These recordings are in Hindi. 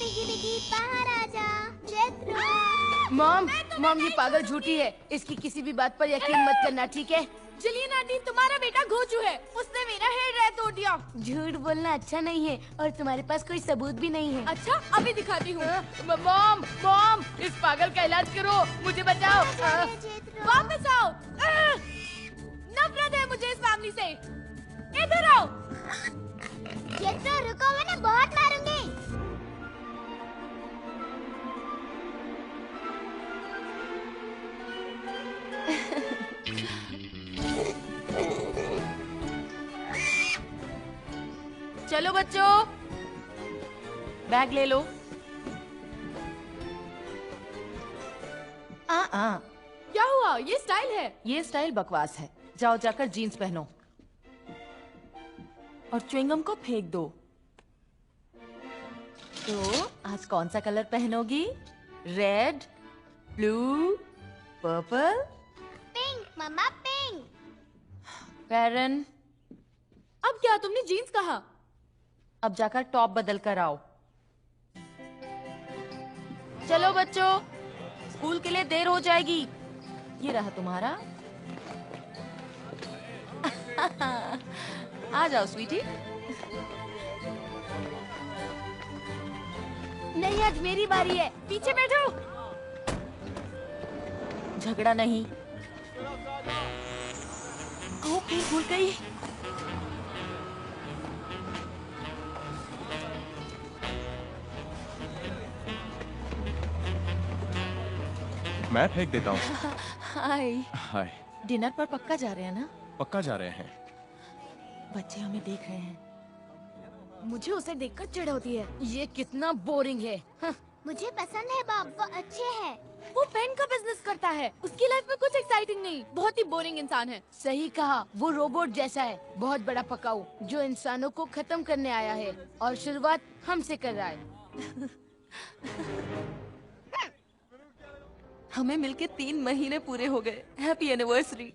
पिगी पिगी बाहर आजा। जेथरो। मॉम ये पागल झूठी है, इसकी किसी भी बात पर यकीन मत करना, ठीक है? जिलियन आंटी, तुम्हारा बेटा घोचू है, उसने मेरा हेयर ड्रायर तोड़ दिया। झूठ बोलना अच्छा नहीं है और तुम्हारे पास कोई सबूत भी नहीं है। अच्छा, अभी दिखाती हूँ। मॉम इस पागल का इलाज करो, मुझे बचाओ। वापस आओ। नफरत है मुझे इस फैमिली से। इधर आओ। जेथरो रुको, मैं ना बहुत मारूंगी। चलो बच्चों, बैग ले लो। क्या हुआ? ये स्टाइल है। ये स्टाइल बकवास है, जाओ जाकर जीन्स पहनो और च्युइंगम को फेंक दो। तो आज कौन सा कलर पहनोगी? Red, blue, purple? Pink mamma, pink. पैरन, अब क्या तुमने जीन्स कहा? अब जाकर टॉप बदल कर आओ। चलो बच्चों, स्कूल के लिए देर हो जाएगी। ये रहा तुम्हारा। आ जाओ स्वीटी। नहीं, आज मेरी बारी है। पीछे बैठो। झगड़ा नहीं। ओके, भूल गई। मैं फेंक देता हूँ। हाय। हाय। डिनर पर पक्का जा रहे हैं ना? पक्का जा रहे हैं। बच्चे हमें देख रहे हैं। मुझे उसे देखकर चिढ़ होती है। ये कितना बोरिंग है। मुझे पसंद है बाब, वो अच्छे हैं। वो पेन का बिजनेस करता है, उसकी लाइफ में कुछ एक्साइटिंग नहीं, बहुत ही बोरिंग इंसान है। सही कहा, वो रोबोट जैसा है, बहुत बड़ा पकाऊ, जो इंसानों को खत्म करने आया है और शुरुआत हमसे कर रहा है। हमें मिलके 3 महीने पूरे हो गए। Happy anniversary.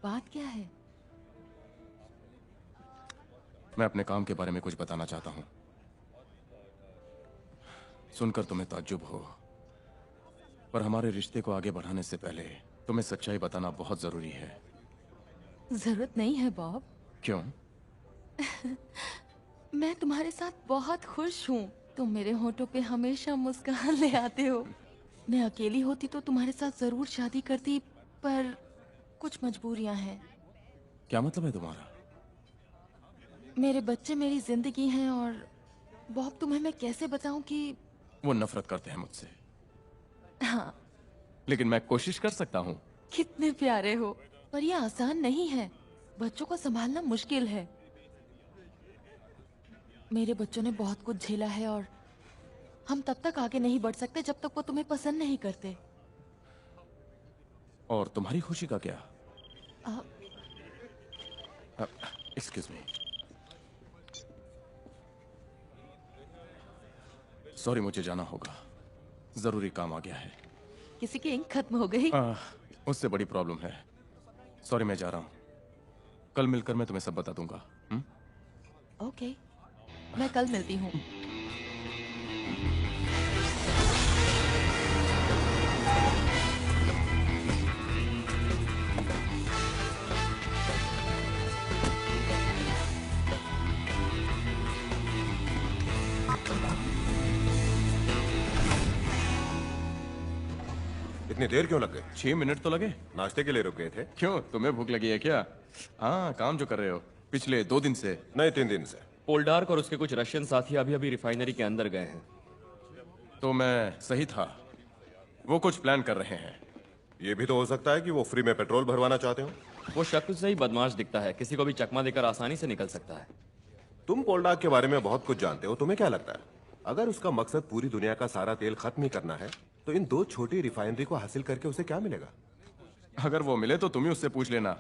बात क्या है? मैं अपने काम के बारे में कुछ बताना चाहता हूँ। सुनकर तुम्हें ताज्जुब हो, पर हमारे रिश्ते को आगे बढ़ाने से पहले तुम्हें सच्चाई बताना बहुत जरूरी है। जरूरत नहीं है बॉब। क्यों? मैं तुम्हारे साथ बहुत खुश हूँ। तुम मेरे होठों पे हमेशा मुस्कान ले आते हो। मैं अकेली होती तो तुम्हारे साथ जरूर शादी करती, पर कुछ मजबूरियां हैं। क्या मतलब है तुम्हारा? मेरे बच्चे मेरी जिंदगी हैं और बॉब, तुम्हें मैं कैसे बताऊं कि वो नफरत करते हैं मुझसे। हाँ, लेकिन मैं कोशिश कर सकता हूँ। कितने प्यारे हो, पर यह आसान नहीं है। बच्चों को संभालना मुश्किल है। मेरे बच्चों ने बहुत कुछ झेला है और हम तब तक आगे नहीं बढ़ सकते जब तक वो तुम्हें पसंद नहीं करते। और तुम्हारी खुशी का क्या? आप एक्सक्यूज मी। सॉरी, मुझे जाना होगा, जरूरी काम आ गया है। किसी की इंक खत्म हो गई। उससे बड़ी प्रॉब्लम है। सॉरी, मैं जा रहा हूँ। कल मिलकर मैं तुम्हें सब बता दूंगा। ओके, मैं कल मिलती हूँ। इतनी देर क्यों लग गई? 6 मिनट तो लगे। नाश्ते के लिए रुक गए थे? क्यों, तुम्हें भूख लगी है क्या? हाँ, काम जो कर रहे हो पिछले 2 दिन से। नहीं, 3 दिन से। पोल्डार्क और उसके कुछ रशियन साथी अभी अभी रिफाइनरी के अंदर गए हैं। तो मैं सही था, वो कुछ प्लान कर रहे हैं। ये भी तो हो सकता है कि वो फ्री में पेट्रोल भरवाना चाहते हो। वो शक्ल से ही बदमाश दिखता है, किसी को भी चकमा देकर आसानी से निकल सकता है। तुम पोल्डार्क के बारे में बहुत कुछ जानते हो, तुम्हें क्या लगता है अगर उसका मकसद पूरी दुनिया का सारा तेल खत्म ही करना है तो इन 2 छोटी रिफाइनरी को हासिल करके उसे क्या मिलेगा? अगर वो मिले तो तुम ही उससे पूछ लेना।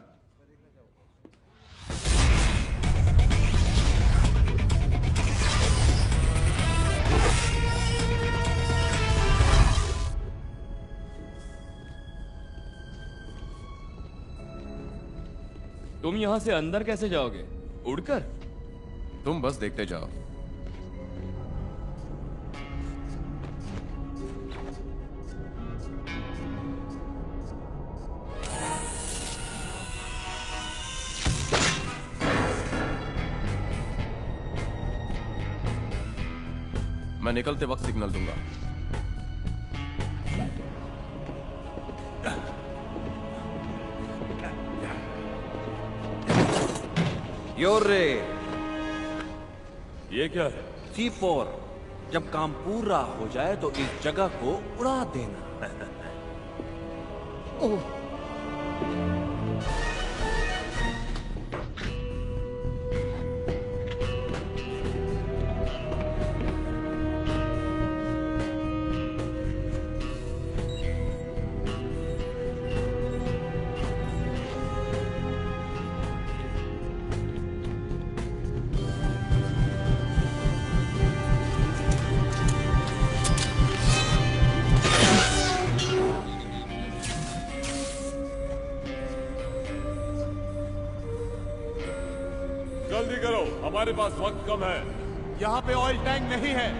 तुम यहाँ से अंदर कैसे जाओगे? उड़कर? तुम बस देखते जाओ। मैं निकलते वक्त सिग्नल दूंगा। योरे ये क्या है? C4 जब काम पूरा हो जाए तो इस जगह को उड़ा देना। जल्दी करो, हमारे पास वक्त कम है। यहाँ पे ऑयल टैंक नहीं है।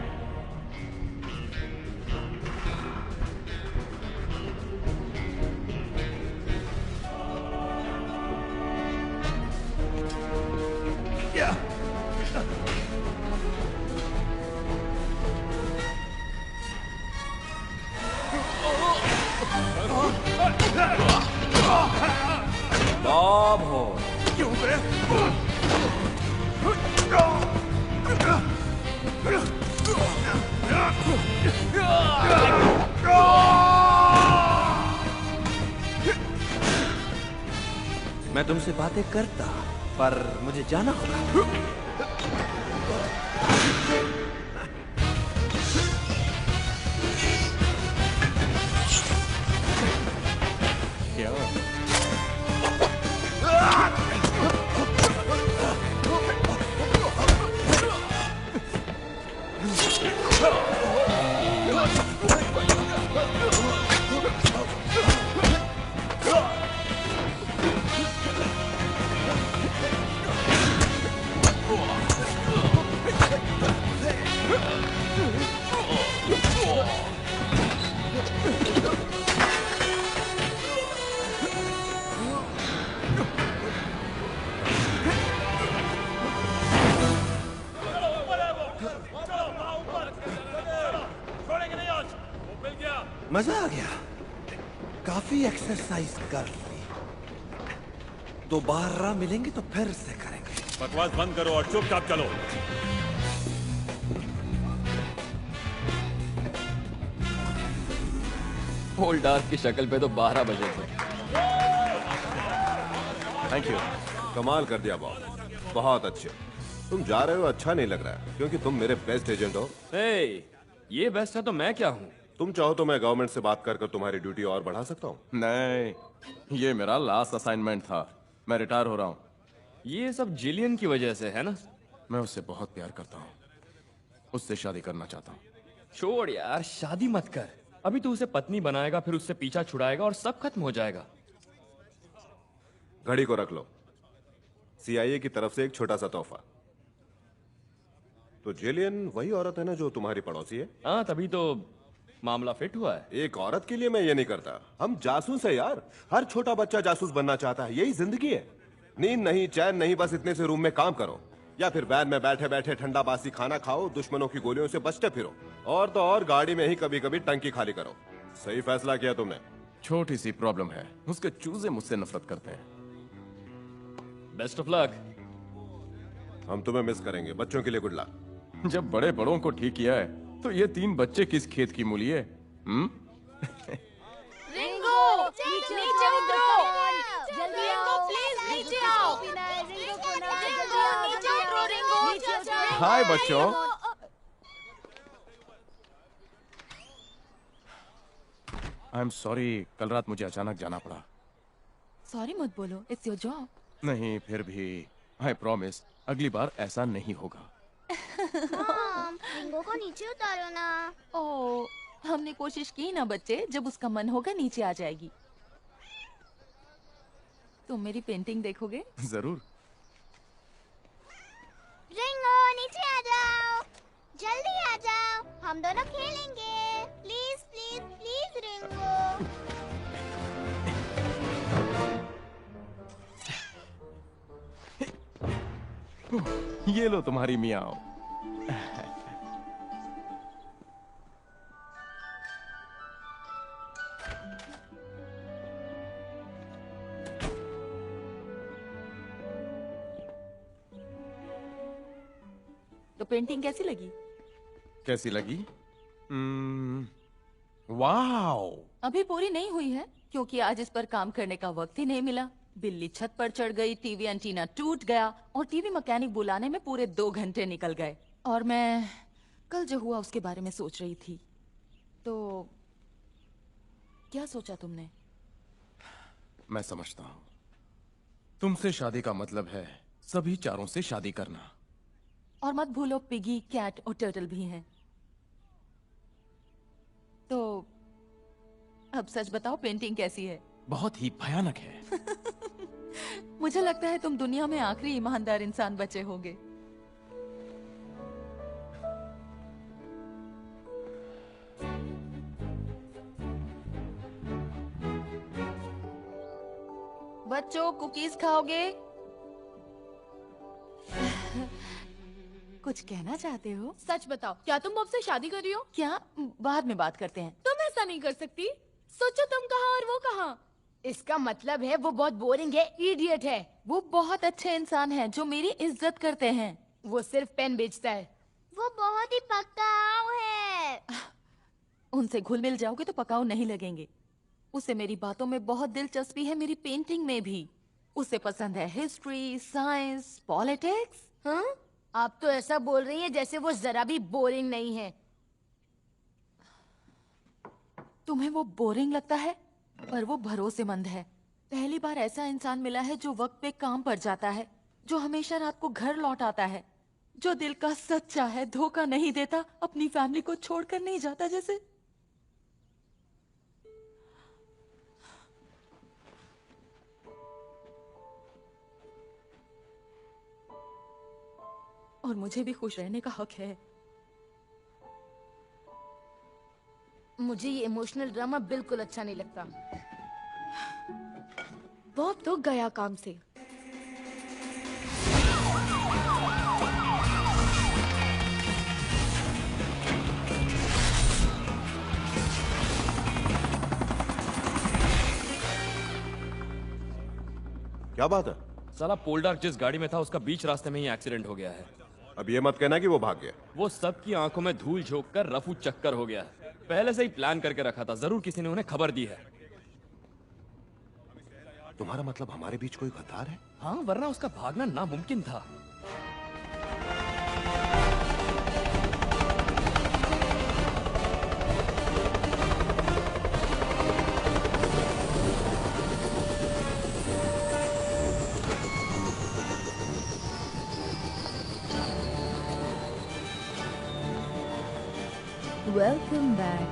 बॉब हो मैं तुमसे बातें करता, पर मुझे जाना होगा। क्या? मजा आ गया, काफी एक्सरसाइज कर ली। दोबारा मिलेंगे तो फिर से करेंगे। बकवास बंद करो और चुपचाप चलो। होल्डार्स की शक्ल पे तो 12 बजे थे। Thank you. कमाल कर दिया बॉब, बहुत अच्छे। तुम जा रहे हो अच्छा नहीं लग रहा है, क्योंकि तुम मेरे बेस्ट एजेंट हो। हे, ये बेस्ट है तो मैं क्या हूँ? तुम चाहो तो मैं गवर्नमेंट से बात कर तुम्हारी ड्यूटी और बढ़ा सकता हूँ। नहीं, ये मेरा लास्ट असाइनमेंट था। मैं रिटायर हो रहा हूँ। ये सब जिलियन की वजह से है ना? मैं उससे बहुत प्यार करता हूँ, उससे शादी करना चाहता हूँ। छोड़ यार, शादी मत कर। अभी तू उसे पत्नी बनाएगा, फिर उससे पीछा छुड़ाएगा और सब खत्म हो जाएगा। घड़ी को रख लो, CIA की तरफ से एक छोटा सा तोहफा। तो जेलियन वही औरत है ना जो तुम्हारी पड़ोसी है? हाँ, तभी तो मामला फिट हुआ है। एक औरत के लिए मैं ये नहीं करता। हम जासूस है यार, हर छोटा बच्चा जासूस बनना चाहता है, यही जिंदगी है। नींद नहीं, चैन नहीं, बस इतने से रूम में काम करो, या फिर वैन में बैठे बैठे ठंडा बासी खाना खाओ, दुश्मनों की गोलियों से बचते फिरो, और तो और गाड़ी में ही कभी कभी टंकी खाली करो। सही फैसला किया तुमने। छोटी सी प्रॉब्लम है, उसके चूजे मुझसे नफरत करते हैं। Best of luck. हम तुम्हें मिस करेंगे। बच्चों के लिए गुड लक। जब बड़े बड़ों को ठीक किया है तो ये 3 बच्चे किस खेत की मूली है? रिंगो, नीचे उतरो। जल्दी आओ, प्लीज नीचे आओ। रिंगो, नीचे उतरो। रिंगो, हाय बच्चों। आई एम सॉरी, कल रात मुझे अचानक जाना पड़ा। सॉरी मत बोलो, इट्स योर जॉब। नहीं, फिर भी आई प्रॉमिस अगली बार ऐसा नहीं होगा। मॉम, रिंगो को नीचे उतारो ना। ओह, हमने कोशिश की ना बच्चे, जब उसका मन होगा नीचे आ जाएगी। तुम मेरी पेंटिंग देखोगे? जरूर। रिंगो नीचे आ जाओ, जल्दी आ जाओ, हम दोनों खेलेंगे। Please please please Ringo. ये लो तुम्हारी मियाओ। तो पेंटिंग कैसी लगी? कैसी लगी? वाओ। अभी पूरी नहीं हुई है क्योंकि आज इस पर काम करने का वक्त ही नहीं मिला। बिल्ली छत पर चढ़ गई, टीवी एंटीना टूट गया और टीवी मैकेनिक बुलाने में पूरे 2 घंटे निकल गए। और मैं कल जो हुआ उसके बारे में सोच रही थी। तो क्या सोचा तुमने? मैं समझता हूं। तुमसे शादी का मतलब है सभी चारों से शादी करना। और मत भूलो पिगी, कैट और टर्टल भी हैं। तो अब सच बताओ, पेंटिंग कैसी है? बहुत ही भयानक है। मुझे लगता है तुम दुनिया में आखिरी ईमानदार इंसान बचे होंगे। बच्चों, कुकीज खाओगे? कुछ कहना चाहते हो? सच बताओ, क्या तुम मुझसे शादी कर रही हो? क्या? बाद में बात करते हैं। तुम ऐसा नहीं कर सकती। सोचो, तुम कहाँ और वो कहाँ। इसका मतलब है वो बहुत बोरिंग है, इडियट है। वो बहुत अच्छे इंसान हैं जो मेरी इज्जत करते हैं। वो सिर्फ पेन बेचता है। वो बहुत ही पकाऊ है। उनसे घुल मिल जाओगे तो पकाऊ नहीं लगेंगे। उसे मेरी बातों में बहुत दिलचस्पी है, मेरी पेंटिंग में भी। उसे पसंद है हिस्ट्री, साइंस, पॉलिटिक्स। हाँ? आप तो ऐसा बोल रही हैं जैसे वो जरा भी बोरिंग नहीं है। तुम्हें वो बोरिंग लगता है, पर वो भरोसेमंद है। पहली बार ऐसा इंसान मिला है जो वक्त पे काम पर जाता है, जो हमेशा रात को घर लौट आता है, जो दिल का सच्चा है, धोखा नहीं देता, अपनी फैमिली को छोड़कर नहीं जाता जैसे। और मुझे भी खुश रहने का हक है। मुझे ये इमोशनल ड्रामा बिल्कुल अच्छा नहीं लगता। बॉब तो गया काम से। क्या बात है? साला पोलडार्क जिस गाड़ी में था उसका बीच रास्ते में ही एक्सीडेंट हो गया है। अब ये मत कहना कि वो भाग गया। वो सबकी आंखों में धूल झोंक कर रफू चक्कर हो गया है। पहले से ही प्लान करके रखा था, जरूर किसी ने उन्हें खबर दी है। तुम्हारा मतलब हमारे बीच कोई गद्दार है? हाँ, वरना उसका भागना नामुमकिन था। Welcome back.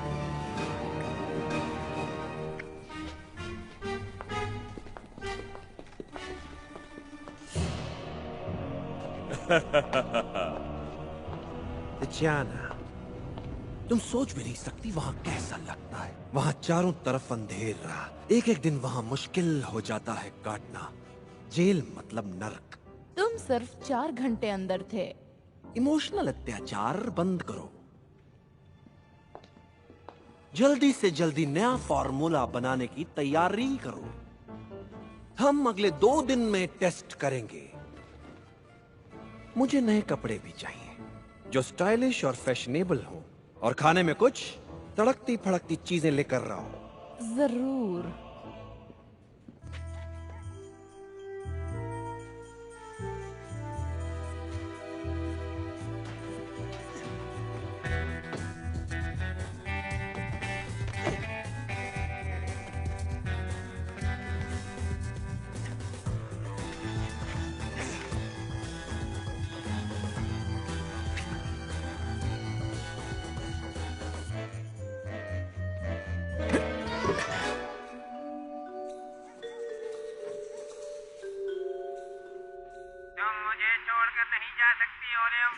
जाना, तुम सोच भी नहीं सकती वहां कैसा लगता है। वहां चारों तरफ अंधेरा, एक एक दिन वहां मुश्किल हो जाता है काटना। जेल मतलब नर्क। तुम सिर्फ 4 घंटे अंदर थे। इमोशनल अत्याचार बंद करो। जल्दी से जल्दी नया फॉर्मूला बनाने की तैयारी करो। हम अगले 2 दिन में टेस्ट करेंगे। मुझे नए कपड़े भी चाहिए जो स्टाइलिश और फैशनेबल हो, और खाने में कुछ तड़कती फड़कती चीजें लेकर रहो। जरूर। सकती हो रहे हो।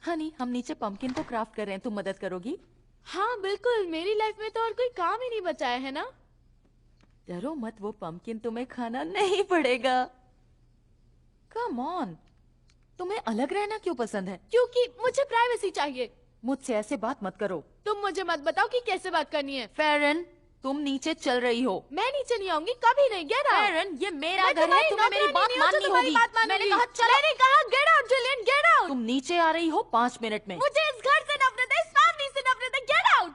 हनी, हम नीचे पंपकिन को क्राफ्ट कर रहे हैं, तुम मदद करोगी? हाँ बिल्कुल, मेरी लाइफ में तो और कोई काम ही नहीं बचा है ना। डरो मत, वो पंपकिन तुम्हें खाना नहीं पड़ेगा। कम ऑन, तुम्हें अलग रहना क्यों पसंद है? क्योंकि मुझे प्राइवेसी चाहिए। मुझसे ऐसे बात मत करो। तुम मुझे मत बताओ कि कैसे बात करनी है। फेरन, तुम नीचे चल रही हो। मैं नीचे नहीं आऊंगी, कभी नहीं। Get out. फेरन, ये मेरा घर है, तुम्हें मेरी बात माननी होगी। मैंने कहा चलो। मैंने कहा get out Julian, get out. तुम नीचे आ रही हो 5 मिनट में। मुझे इस घर से नफरत है, इस फैमिली से नफरत है। Get out.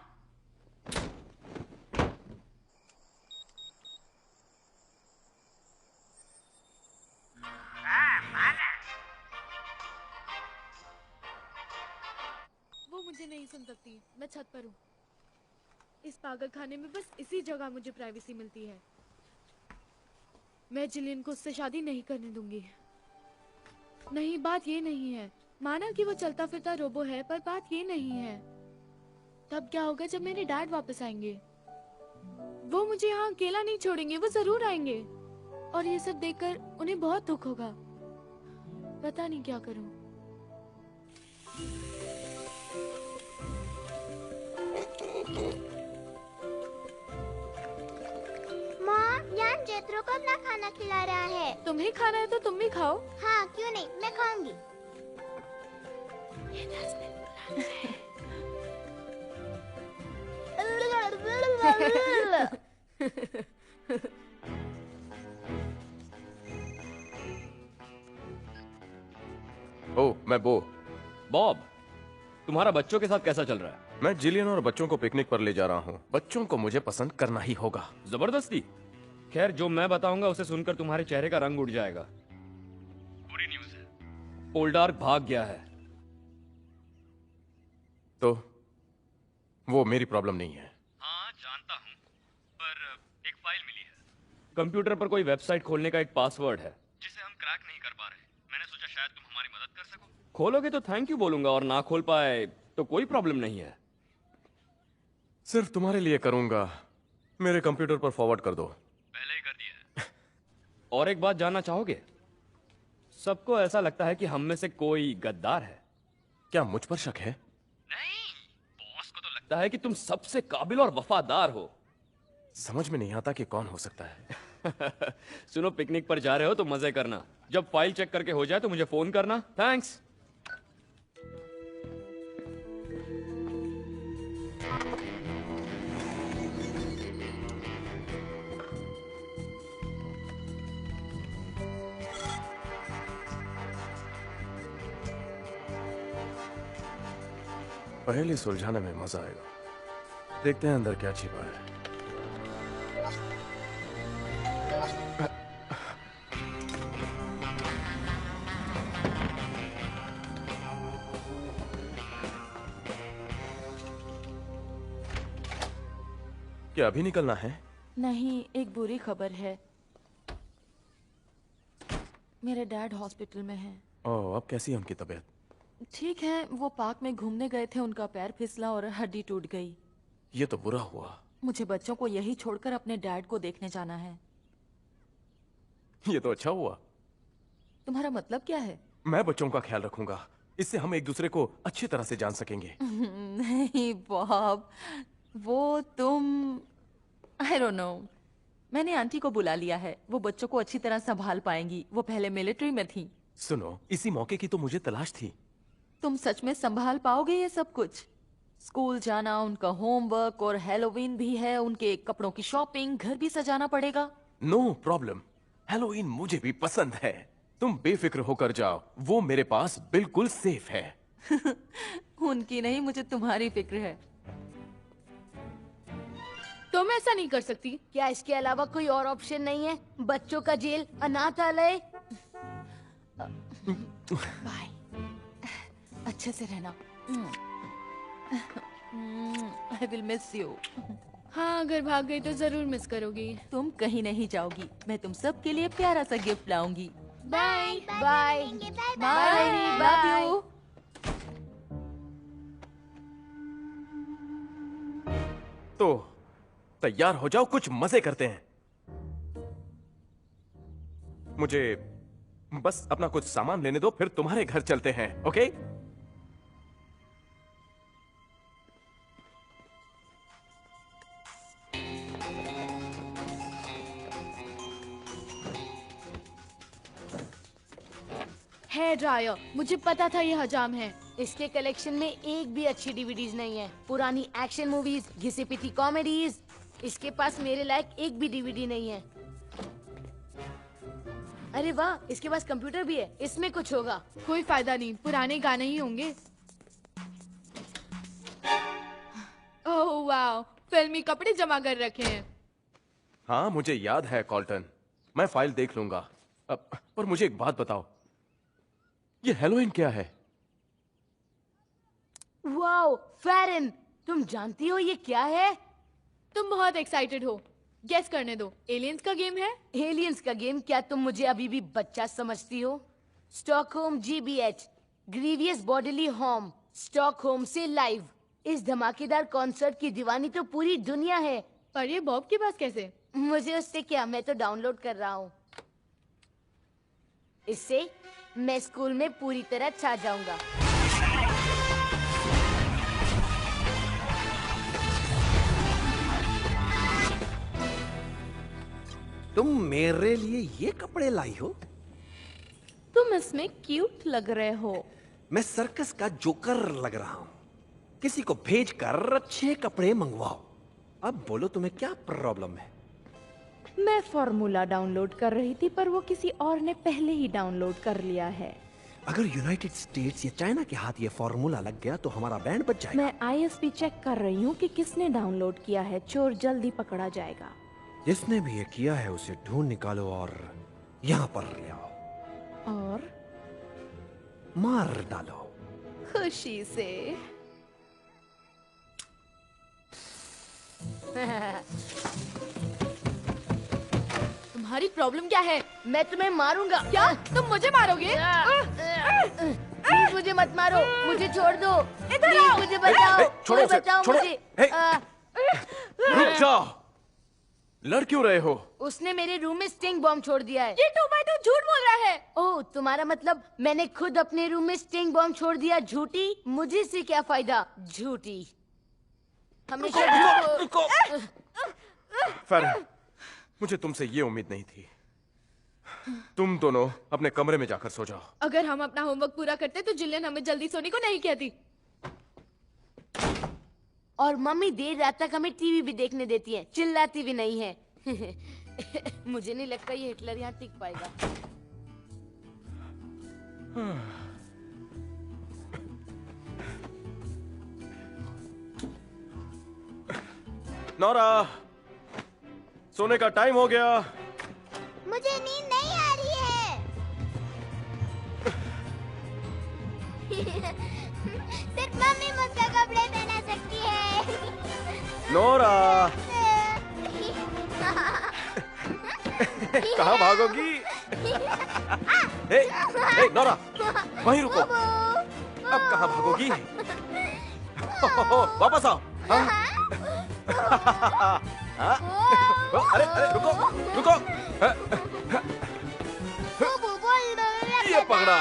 वो मुझे नहीं सुन सकती, मैं छत पर हूँ। इस पागल खाने में बस इसी जगह मुझे प्राइवेसी मिलती है। मैं जिलियन को उससे शादी नहीं करने दूंगी। नहीं, बात ये नहीं है। माना कि वो चलता फिरता रोबो है, पर बात ये नहीं है। तब क्या होगा जब मेरे डैड वापस आएंगे? वो मुझे यहाँ अकेला नहीं छोड़ेंगे, वो जरूर आएंगे। और ये सब देखकर उन्हें बहुत दुख होगा। पता नहीं क्या करूं। माँ, यान जेत्रो को अपना खाना खिला रहा है। तुम्हें खाना है तो तुम भी खाओ। हाँ, क्यों नहीं, मैं खाऊंगी। ओ, मैं बो। बॉब, तुम्हारा बच्चों के साथ कैसा चल रहा है? मैं जिलियन और बच्चों को पिकनिक पर ले जा रहा हूँ। बच्चों को मुझे पसंद करना ही होगा। जबरदस्ती? खैर, जो मैं बताऊंगा उसे सुनकर तुम्हारे चेहरे का रंग उड़ जाएगा। बुरी न्यूज़ है, पोल्डार्क भाग गया है। तो वो मेरी प्रॉब्लम नहीं है। हाँ जानता हूँ, पर एक फाइल मिली है। कंप्यूटर पर कोई वेबसाइट खोलने का एक पासवर्ड है जिसे हम क्रैक नहीं कर पा रहे। मैंने सोचा शायद तुम हमारी मदद कर सको। खोलोगे तो थैंक यू बोलूंगा, और ना खोल पाए तो कोई प्रॉब्लम नहीं है। सिर्फ तुम्हारे लिए करूंगा। मेरे कंप्यूटर पर फॉरवर्ड कर दो। पहले ही कर दिया है। और एक बात जानना चाहोगे? सबको ऐसा लगता है कि हम में से कोई गद्दार है। क्या मुझ पर शक है? नहीं, बॉस को तो लगता है कि तुम सबसे काबिल और वफादार हो। समझ में नहीं आता कि कौन हो सकता है। सुनो, पिकनिक पर जा रहे हो तो मजे करना। जब फाइल चेक करके हो जाए तो मुझे फोन करना। थैंक्स। पहेली सुलझाने में मजा आएगा। देखते हैं अंदर क्या छिपा है। क्या अभी निकलना है? नहीं, एक बुरी खबर है। मेरे डैड हॉस्पिटल में हैं। ओह, अब कैसी है उनकी तबीयत? ठीक है, वो पार्क में घूमने गए थे, उनका पैर फिसला और हड्डी टूट गई। ये तो बुरा हुआ। मुझे बच्चों को यही छोड़कर अपने डैड को देखने जाना है। ये तो अच्छा हुआ। तुम्हारा मतलब क्या है? मैं बच्चों का ख्याल रखूंगा। इससे हम एक दूसरे को अच्छी तरह से जान सकेंगे। नहीं बॉब, वो तुम आई डोंट नो। मैंने आंटी को बुला लिया है, वो बच्चों को अच्छी तरह संभाल पाएंगी। वो पहले मिलिट्री में थी। सुनो, इसी मौके की तो मुझे तलाश थी। तुम सच में संभाल पाओगे ये सब कुछ? स्कूल जाना, उनका होमवर्क, और हैलोवीन भी है, उनके कपड़ों की शॉपिंग, घर भी सजाना पड़ेगा। नो प्रॉब्लम, हैलोवीन मुझे भी पसंद है। तुम बेफिक्र होकर जाओ, वो मेरे पास बिल्कुल सेफ है। उनकी नहीं, मुझे तुम्हारी फिक्र है। तुम ऐसा नहीं कर सकती। क्या इसके अलावा कोई और ऑप्शन नहीं है? बच्चों का जेल, अनाथालय। बाय, अच्छे से रहना। I will miss you. हाँ, अगर भाग गई तो जरूर मिस करोगी। तुम कहीं नहीं जाओगी। मैं तुम सबके लिए प्यारा सा गिफ्ट लाऊंगी। Bye. Bye bye bye love you. तो तैयार हो जाओ, कुछ मजे करते हैं। मुझे बस अपना कुछ सामान लेने दो, फिर तुम्हारे घर चलते हैं, ओके? हेयर ड्रायर, मुझे पता था ये हजाम है। इसके कलेक्शन में एक भी अच्छी डीवीडीज नहीं है। पुरानी एक्शन मूवीज, घिसी पिटी कॉमेडीज। इसके पास मेरे लायक एक भी डीवीडी नहीं है। अरे वाह, इसके पास कंप्यूटर भी है, इसमें कुछ होगा। कोई फायदा नहीं, पुराने गाने ही होंगे। ओह वाह, फिल्मी कपड़े जमा कर रखे हैं। हाँ, मुझे याद है कॉल्टन, मैं फाइल देख लूंगा। पर मुझे एक बात बताओ, ये हेलोइन क्या है? वाओ, फेरन, तुम जानती हो ये क्या है? तुम बहुत एक्साइटेड हो, गेस करने दो। एलियंस का गेम है। एलियंस का गेम? क्या तुम मुझे अभी भी बच्चा समझती हो? Stockholm GBH, grievous bodily harm, Stockholm से लाइव। इस धमाकेदार कॉन्सर्ट की दीवानी तो पूरी दुनिया है। पर ये बॉब के पास कैसे? मुझे उससे क्या, मैं तो डाउनलोड कर रहा हूँ। इससे मैं स्कूल में पूरी तरह छा जाऊंगा। तुम मेरे लिए ये कपड़े लाई हो? तुम इसमें क्यूट लग रहे हो। मैं सर्कस का जोकर लग रहा हूँ। किसी को भेजकर अच्छे कपड़े मंगवाओ। अब बोलो, तुम्हें क्या प्रॉब्लम है? मैं फॉर्मूला डाउनलोड कर रही थी, पर वो किसी और ने पहले ही डाउनलोड कर लिया है। अगर यूनाइटेड स्टेट्स या चाइना के हाथ ये फॉर्मूला लग गया तो हमारा बैंड बच जाएगा। मैं ISP चेक कर रही हूँ कि किसने डाउनलोड किया है। चोर जल्दी पकड़ा जाएगा। जिसने भी ये किया है उसे ढूंढ निकालो और यहाँ पर ले आओ और मार डालो। खुशी से। तुम्हारी प्रॉब्लम क्या है? मैं तुम्हें मारूंगा। क्या तुम मुझे मारोगे? प्लीज मुझे मत मारो, मुझे छोड़ दो। इधर आओ। मुझे बचाओ, छोड़ो कोई उसे, बचाओ छोड़ो। मुझे। रुक जाओ, लड़ क्यों रहे हो? उसने मेरे रूम में स्टिंग बॉम्ब छोड़ दिया है। ये 2x2 झूठ बोल रहा है। ओह, तुम्हारा मतलब मैंने खुद अपने रूम में स्टिंग बॉम्ब छोड़ दिया? झूठी, मुझे से क्या फायदा? झूठी हमेशा। रुको। फेरन, मुझे तुमसे ये उम्मीद नहीं थी। तुम दोनों अपने कमरे में जाकर सो जाओ। अगर हम अपना होमवर्क पूरा करते तो जिलियन हमें जल्दी सोने को नहीं कहती। और मम्मी देर रात तक हमें टीवी भी देखने देती है, चिल्लाती भी नहीं है। मुझे नहीं लगता ये हिटलर यहाँ टिक पाएगा। नौरा, सोने का टाइम हो गया। मुझे नींद नहीं आ रही है। सिर्फ मम्मी मुझको कपड़े पहना सकती है। नौरा, कहाँ भागोगी? हे, नौरा, वहीं रुको। अब कहाँ भागोगी? वापस आओ। अरे रुको। ये पकड़ा।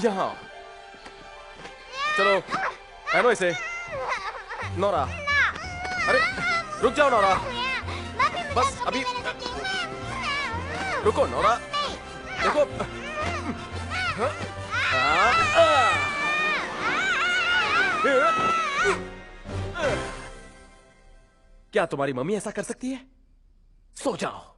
यहाँ चलो, पहनो इसे। नौरा, अरे रुक जाओ नौरा, बस अभी रुको नौरा, देखो। क्या तुम्हारी मम्मी ऐसा कर सकती है? सो जाओ।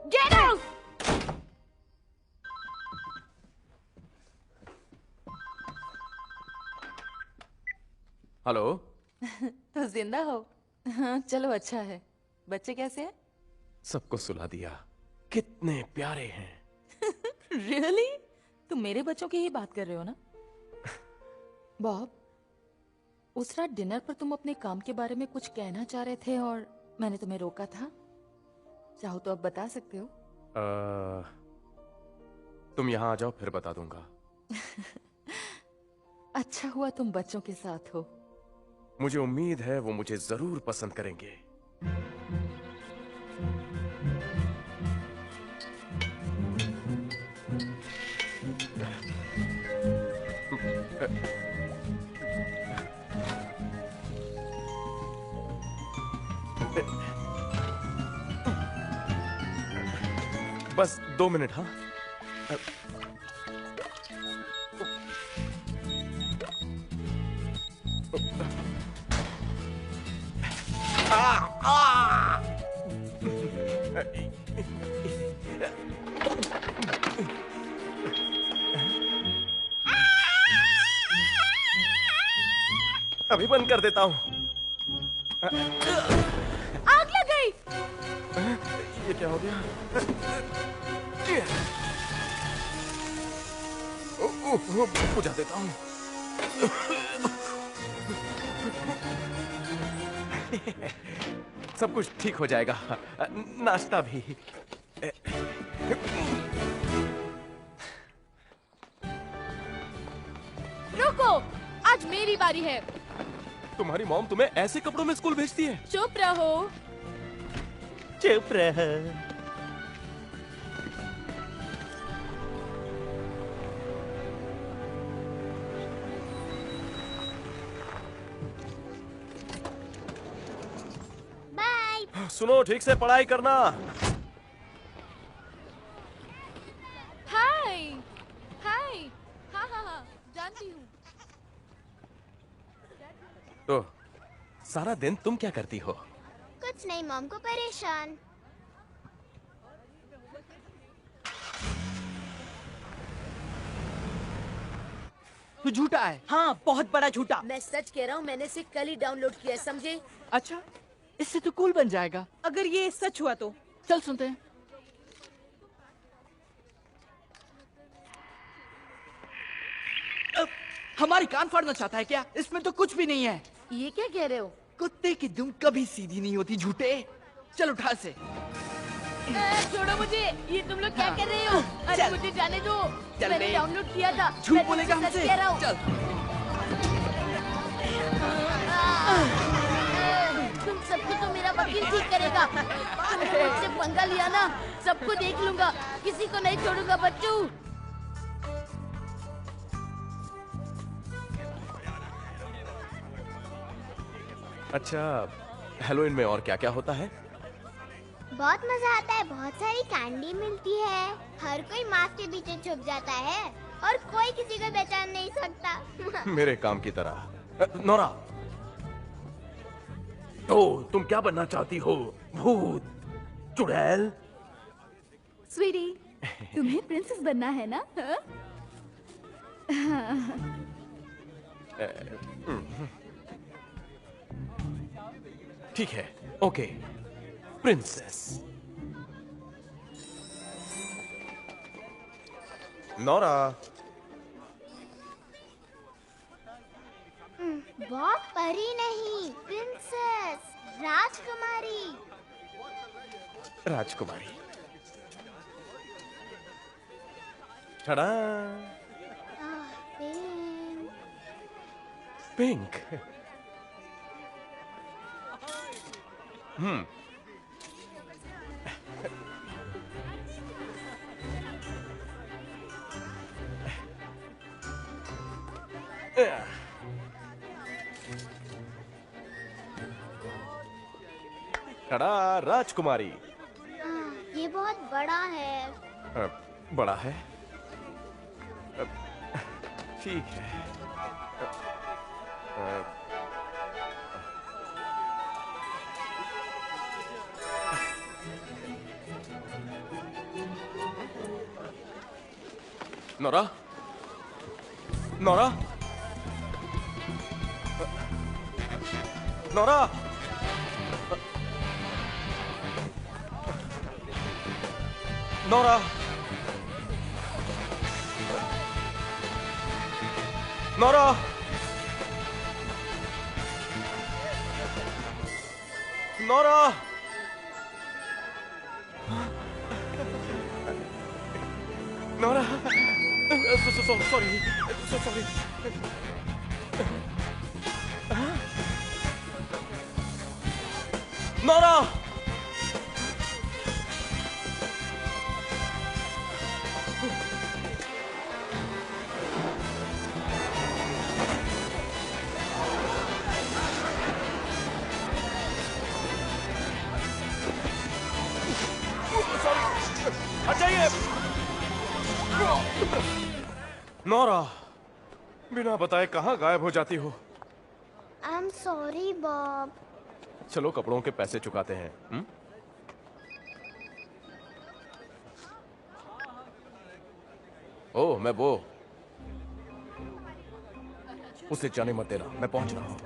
Get out! हेलो। तो जिंदा हो? हाँ, चलो अच्छा है। बच्चे कैसे हैं? सबको सुला दिया। कितने प्यारे हैं। रियली? तुम मेरे बच्चों की ही बात कर रहे हो ना? बॉब, उस रात डिनर पर तुम अपने काम के बारे में कुछ कहना चाह रहे थे और मैंने तुम्हें रोका था। चाहो तो अब बता सकते हो। तुम यहाँ आ जाओ, फिर बता दूंगा। अच्छा हुआ तुम बच्चों के साथ हो। मुझे उम्मीद है वो मुझे जरूर पसंद करेंगे। बस 2 मिनट। हाँ, अभी बंद कर देता हूँ। आग लग गई। ये क्या हो गया? बुझा देता हूँ। सब कुछ ठीक हो जाएगा। नाश्ता भी। रुको, आज मेरी बारी है। तुम्हारी मॉम तुम्हें ऐसे कपड़ों में स्कूल भेजती है? चुप रहो। चुप रह। बाय। सुनो, ठीक से पढ़ाई करना। हाय हाय। हाँ हाँ हाँ, जानती हूँ। तो सारा दिन तुम क्या करती हो? कुछ नहीं, मॉम को परेशान। तू झूठा है। हाँ, बहुत बड़ा झूठा। मैं सच कह रहा हूँ, मैंने इसे कल ही डाउनलोड किया, समझे? अच्छा, इससे तो कूल बन जाएगा। अगर ये सच हुआ तो चल सुनते हैं। हमारी कान फाड़ना चाहता है क्या? इसमें तो कुछ भी नहीं है। ये क्या कह रहे हो? कुत्ते की दुम कभी सीधी नहीं होती, झूठे। चल उठा से। छोड़ो मुझे। ये तुम लोग क्या कर रहे हो? अरे चल। मुझे जाने दो। चल मैंने बे। डाउनलोड किया था। झूठ मैं बोलेगा तुमसे सच हमसे। कह रहा हूँ। चल। तुम सबको तो मेरा वकील ठीक करेगा। तुमने मुझसे पंगा लिया ना, सबको देख लूंगा, किसी को नहीं छोड़ूंगा बच्चू। अच्छा, हेलोइन में और क्या क्या होता है? बहुत मजा आता है, बहुत सारी कैंडी मिलती है, हर कोई मास्क के पीछे छुप जाता है और कोई किसी को पहचान नहीं सकता। मेरे काम की तरह। नोरा, तो तुम क्या बनना चाहती हो? भूत? चुड़ैल? स्वीटी, तुम्हें प्रिंसेस बनना है ना? ठीक है, ओके, प्रिंसेस। नोरा। बहुत परी नहीं, प्रिंसेस, राजकुमारी। राजकुमारी। टडा! पिंक। टडा, राजकुमारी। ये बहुत बड़ा है। बड़ा है? ठीक है। Nora, Nora, Nora! Nora! Nora! Nora! Nora! Sorry, sorry. Nora! हटाइए! नौरा, बिना बताए कहाँ गायब हो जाती हो? I am sorry Bob. चलो कपड़ों के पैसे चुकाते हैं। ओह, मैं वो। उसे जाने मत देना, मैं पहुंच रहा हूं।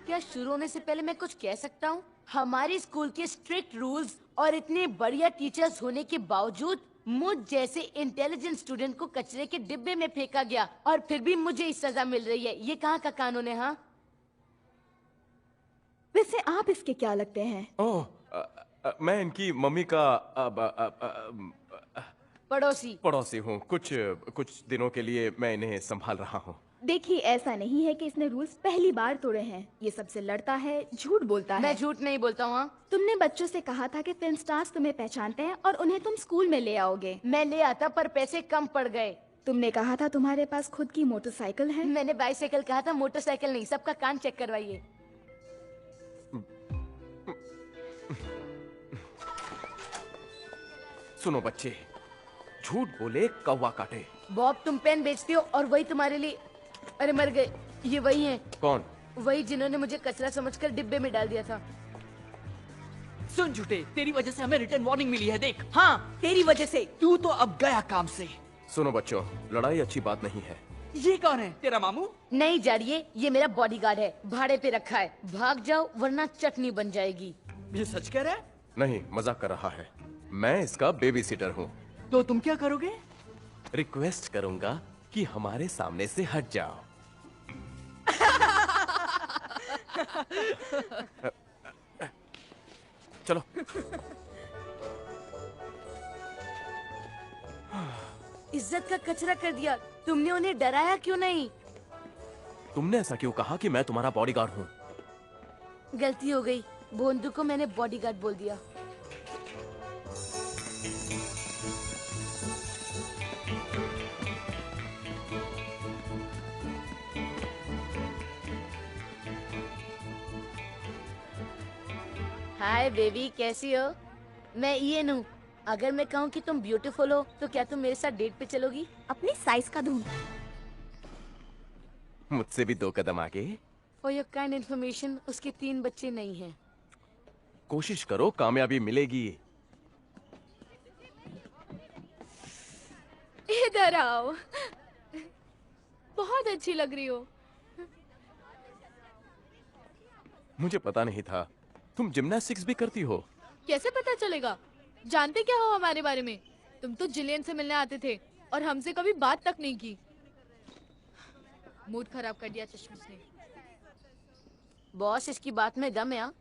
क्या शुरू होने से पहले मैं कुछ कह सकता हूँ? हमारे स्कूल के स्ट्रिक्ट रूल्स और इतने बढ़िया टीचर्स होने के बावजूद मुझ जैसे इंटेलिजेंट स्टूडेंट को कचरे के डिब्बे में फेंका गया और फिर भी मुझे इस सजा मिल रही है। ये कहाँ का कानून है? हाँ, वैसे आप इसके क्या लगते हैं? ओह, मैं इनकी मम्मी का पड़ोसी हूँ। कुछ दिनों के लिए मैं इन्हें संभाल रहा हूँ। देखिए, ऐसा नहीं है कि इसने रूल्स पहली बार तोड़े हैं। ये सबसे लड़ता है, झूठ बोलता है। मैं झूठ नहीं बोलता हूँ। तुमने बच्चों से कहा था कि फिल्म स्टार्स तुम्हें पहचानते हैं और उन्हें तुम स्कूल में ले आओगे। मैं ले आता पर पैसे कम पड़ गए। तुमने कहा था तुम्हारे पास खुद की मोटरसाइकिल है। मैंने बाइसाइकिल कहा था, मोटरसाइकिल नहीं। सबका कान चेक करवाइए। सुनो बच्चे, झूठ बोले कौवा काटे। बॉब, तुम पेन बेचते हो और वही तुम्हारे लिए। अरे मर गए। ये वही हैं। कौन? वही जिन्होंने मुझे कचरा समझकर डिब्बे में डाल दिया था। सुन झूठे, तेरी वजह से हमें रिटर्न वार्निंग मिली है। देख, हाँ, तेरी वजह से। तू तो अब गया काम से। सुनो बच्चों, लड़ाई अच्छी बात नहीं है। ये कौन है? तेरा मामू? नहीं जाड़िए, ये मेरा बॉडीगार्ड है। भाड़े पे रखा है। भाग जाओ वरना चटनी बन जाएगी। ये सच कह रहा है? नहीं, मजाक कर रहा है। मैं इसका बेबी सीटर हूँ। तो तुम क्या करोगे? रिक्वेस्ट करूंगा कि हमारे सामने से हट जाओ। चलो। इज्जत का कचरा कर दिया। तुमने उन्हें डराया क्यों नहीं? तुमने ऐसा क्यों कहा कि मैं तुम्हारा बॉडीगार्ड हूँ? गलती हो गई। भोंदू को मैंने बॉडीगार्ड बोल दिया। हाय बेबी, कैसी हो? मैं ईएन हूँ। अगर मैं कहूँ कि तुम ब्यूटीफुल हो तो क्या तुम मेरे साथ डेट पे चलोगी? अपनी साइज का ढूंढ। मुझसे भी 2 कदम आगे। फॉर योर काइंड इन्फॉर्मेशन, उसके 3 बच्चे नहीं हैं। कोशिश करो, कामयाबी मिलेगी। इधर आओ। बहुत अच्छी लग रही हो। मुझे पता नहीं था तुम जिम्नास्टिक्स भी करती हो। कैसे पता चलेगा? जानते क्या हो हमारे बारे में? तुम तो जिलियन से मिलने आते थे और हमसे कभी बात तक नहीं की। मूड खराब कर दिया चश्मिश ने। बॉस, इसकी बात में दम है। हाँ?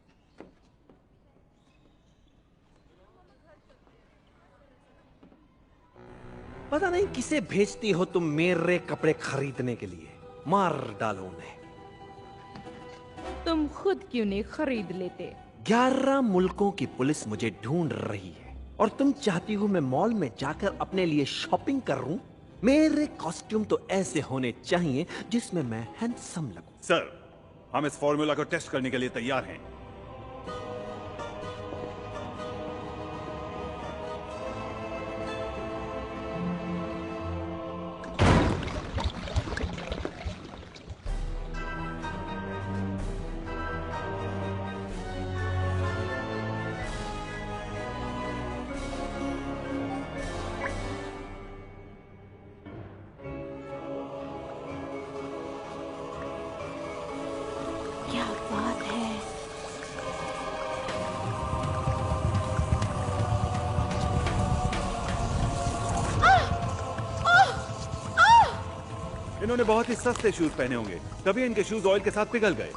पता नहीं किसे भेजती हो तुम मेरे कपड़े खरीदने के लिए। मार डालो उन्हें। तुम खुद क्यों नहीं खरीद लेते? 11 मुल्कों की पुलिस मुझे ढूंढ रही है और तुम चाहती हो मैं मॉल में जाकर अपने लिए शॉपिंग करूं? मेरे कॉस्ट्यूम तो ऐसे होने चाहिए जिसमें मैं हैंडसम लगूं। सर, हम इस फॉर्मूला को टेस्ट करने के लिए तैयार हैं। क्या बात है। इन्होंने बहुत ही सस्ते शूज पहने होंगे, तभी इनके शूज ऑयल के साथ पिघल गए।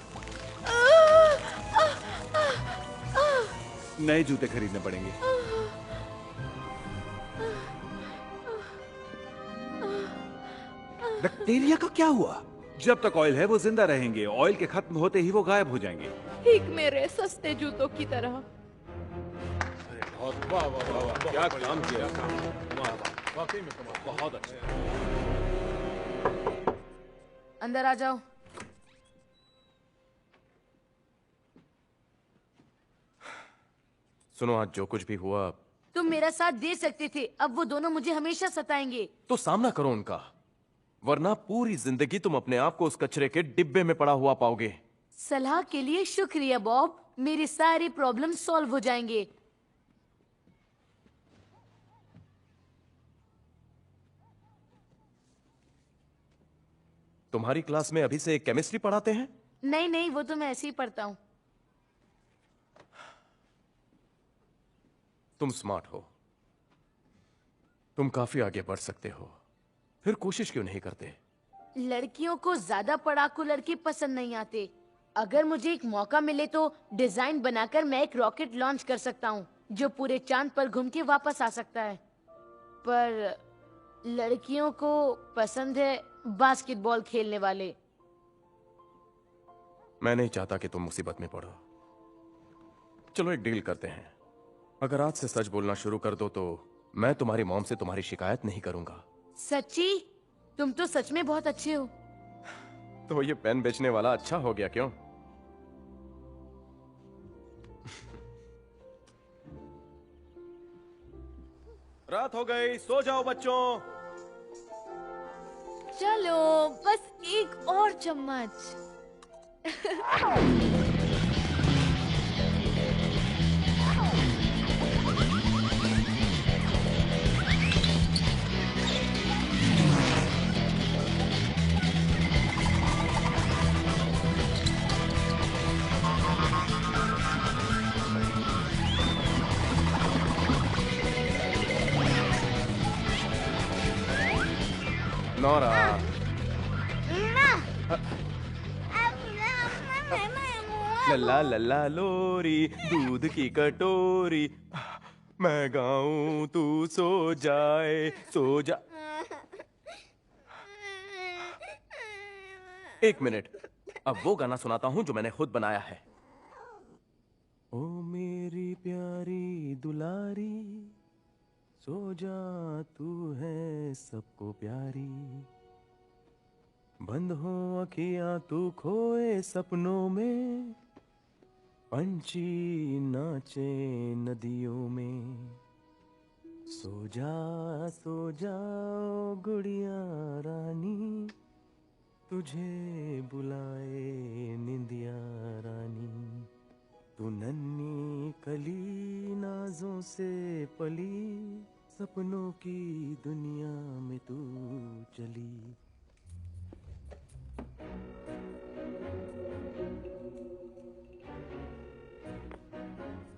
नए जूते खरीदने पड़ेंगे। बैक्टीरिया का क्या हुआ? जब तक ऑयल है वो जिंदा रहेंगे, ऑयल के खत्म होते ही वो गायब हो जाएंगे। ठीक मेरे सस्ते जूतों की तरह। बहुत वाह वाह वाह वाह, क्या काम किया। वाकई में बहुत अच्छा। अंदर आ जाओ। सुनो, आज जो कुछ भी हुआ तुम मेरा साथ दे सकते थे, अब वो दोनों मुझे हमेशा सताएंगे। तो सामना करो उनका, वरना पूरी जिंदगी तुम अपने आप को उस कचरे के डिब्बे में पड़ा हुआ पाओगे। सलाह के लिए शुक्रिया बॉब, मेरे सारे प्रॉब्लम सॉल्व हो जाएंगे। तुम्हारी क्लास में अभी से केमिस्ट्री पढ़ाते हैं? नहीं नहीं, वो तो मैं ऐसे ही पढ़ता हूँ। तुम स्मार्ट हो, तुम काफी आगे बढ़ सकते हो, फिर कोशिश क्यों नहीं करते? लड़कियों को ज्यादा पढ़ाकू लड़के पसंद नहीं आते। अगर मुझे एक मौका मिले तो डिजाइन बनाकर मैं एक रॉकेट लॉन्च कर सकता हूँ जो पूरे चांद पर घूम के वापस आ सकता है। पर लड़कियों को पसंद है बास्केटबॉल खेलने वाले। मैं नहीं चाहता कि तुम मुसीबत में पड़ो। चलो एक डील करते हैं, अगर आज से सच बोलना शुरू कर दो तो मैं तुम्हारी मॉम से तुम्हारी शिकायत नहीं करूंगा। सच्ची? तुम तो सच में बहुत अच्छे हो। तो ये पेन बेचने वाला अच्छा हो गया क्यों? रात हो गई, सो जाओ बच्चों। चलो बस एक और चम्मच। नौरा, लल्ला लल्ला लोरी, दूध की कटोरी, मैं गाऊं तू सो जाए, सो जा। एक मिनट, अब वो गाना सुनाता हूं जो मैंने खुद बनाया है। ओ मेरी प्यारी दुलारी, सो जा तू है सबको प्यारी, बंद हो अखियां तू खोए सपनों में, पंछी नाचे नदियों में, सो जाओ गुड़िया रानी, तुझे बुलाए निंदिया रानी, तू नन्ही कली नाजों से पली, सपनों की दुनिया में तू चली।